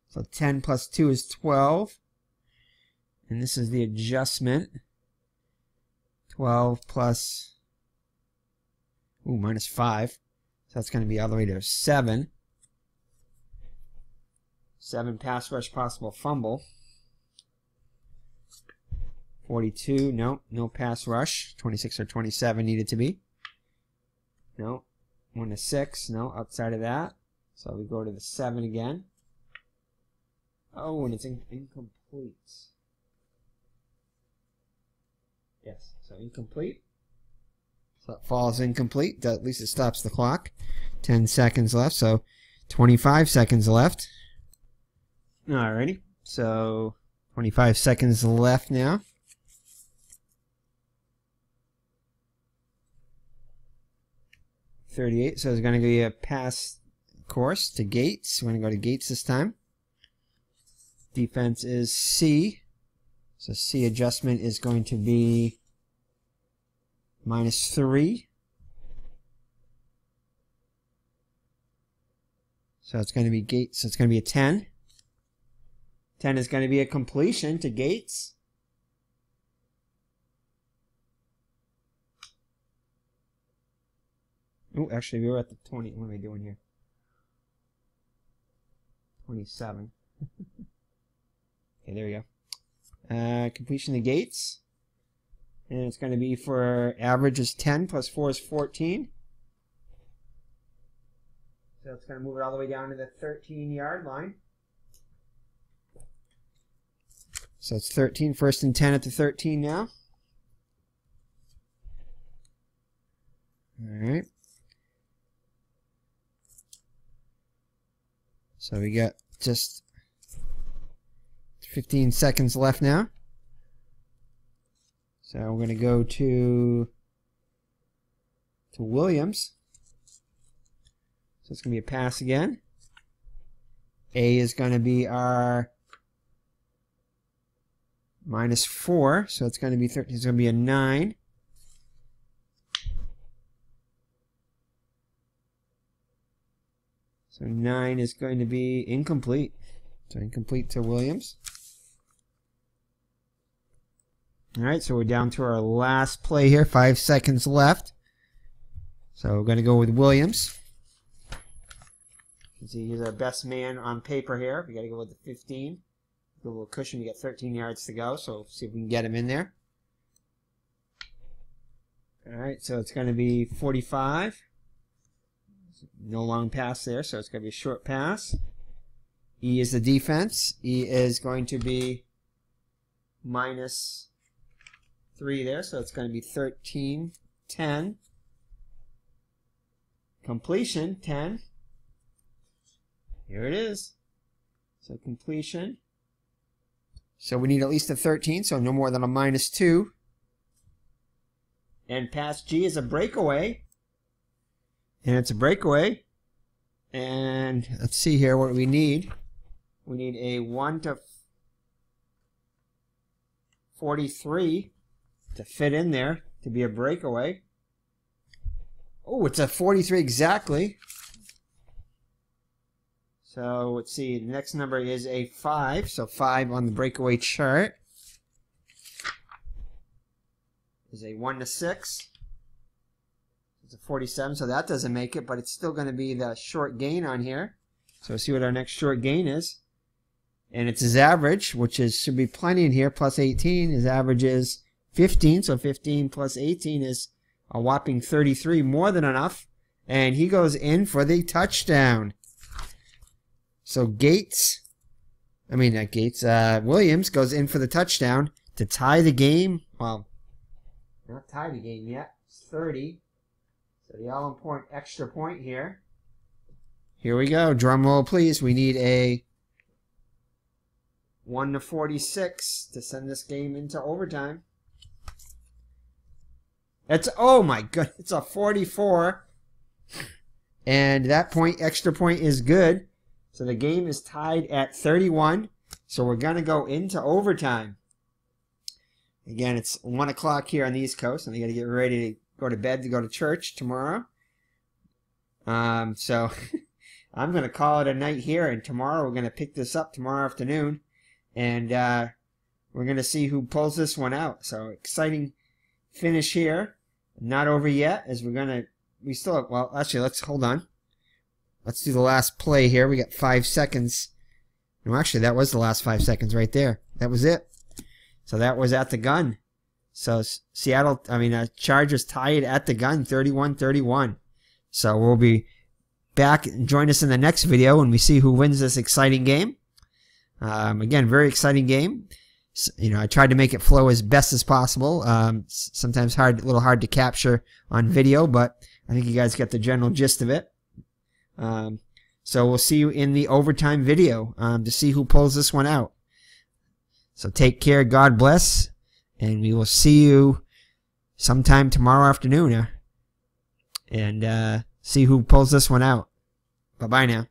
So 10 plus 2 is 12. And this is the adjustment. 12 plus... minus 5. So that's going to be all the way to 7. 7 pass rush, possible fumble. 42, no pass rush. 26 or 27 needed to be. No. 1 to 6, no, outside of that. So we go to the 7 again. Oh, and it's incomplete. Yes, so incomplete. So it falls incomplete. At least it stops the clock. 10 seconds left, so 25 seconds left. Alrighty, so 25 seconds left now. 38, so there's going to be a pass course to Gates. We're going to go to Gates this time. Defense is C. So C adjustment is going to be minus 3. So it's going to be Gates. So it's going to be a 10. 10 is going to be a completion to Gates. Oh, actually, we were at the 20. What am I doing here? 27. Okay, there we go. Completion to Gates. And it's going to be for average is 10 plus 4 is 14. So it's going to move it all the way down to the 13-yard line. So it's 13, 1st and 10 at the 13 now. All right. So we got just 15 seconds left now. So we're going to go to Williams. So it's going to be a pass again. A is going to be our -4, so it's going to be 13. It's going to be a 9. So 9 is going to be incomplete. So incomplete to Williams. Alright, so we're down to our last play here. 5 seconds left. So we're going to go with Williams. You can see he's our best man on paper here. We got to go with the 15. A little cushion. We got 13 yards to go. So see if we can get him in there. Alright, so it's going to be 45. No long pass there, so it's going to be a short pass. E is the defense. E is going to be -3 there, so it's going to be 13, 10. Completion, 10. Here it is. So completion. So we need at least a 13, so no more than a -2. And pass G is a breakaway. And it's a breakaway. And let's see here what we need. We need a 1 to 43 to fit in there to be a breakaway. Oh, it's a 43 exactly. So let's see, the next number is a 5. So 5 on the breakaway chart is a 1 to 6. It's a 47, so that doesn't make it, but it's still going to be the short gain on here. So we'll see what our next short gain is. And it's his average, which is should be plenty in here, plus 18. His average is 15, so 15 plus 18 is a whopping 33, more than enough. And he goes in for the touchdown. So Williams goes in for the touchdown to tie the game. Well, not tie the game yet. It's 30. So the all-important extra point here. Here we go. Drum roll, please. We need a 1 to 46 to send this game into overtime. Oh my god, it's a 44. And that extra point is good. So the game is tied at 31. So we're going to go into overtime. Again, it's 1 o'clock here on the East Coast, and I got to get ready to go to bed to go to church tomorrow. So I'm going to call it a night here, and tomorrow we're going to pick this up tomorrow afternoon, and we're going to see who pulls this one out. So exciting finish here. Not over yet, as we still have, well, actually, let's hold on. Let's do the last play here. We got 5 seconds. No, actually, that was the last 5 seconds right there. That was it. So that was at the gun. So Chargers tied at the gun, 31-31. So we'll be back. Join us in the next video when we see who wins this exciting game. Again, very exciting game. I tried to make it flow as best as possible. Sometimes a little hard to capture on video, but I think you guys get the general gist of it. So we'll see you in the overtime video to see who pulls this one out. So take care, God bless, and we will see you sometime tomorrow afternoon and see who pulls this one out. Bye-bye now.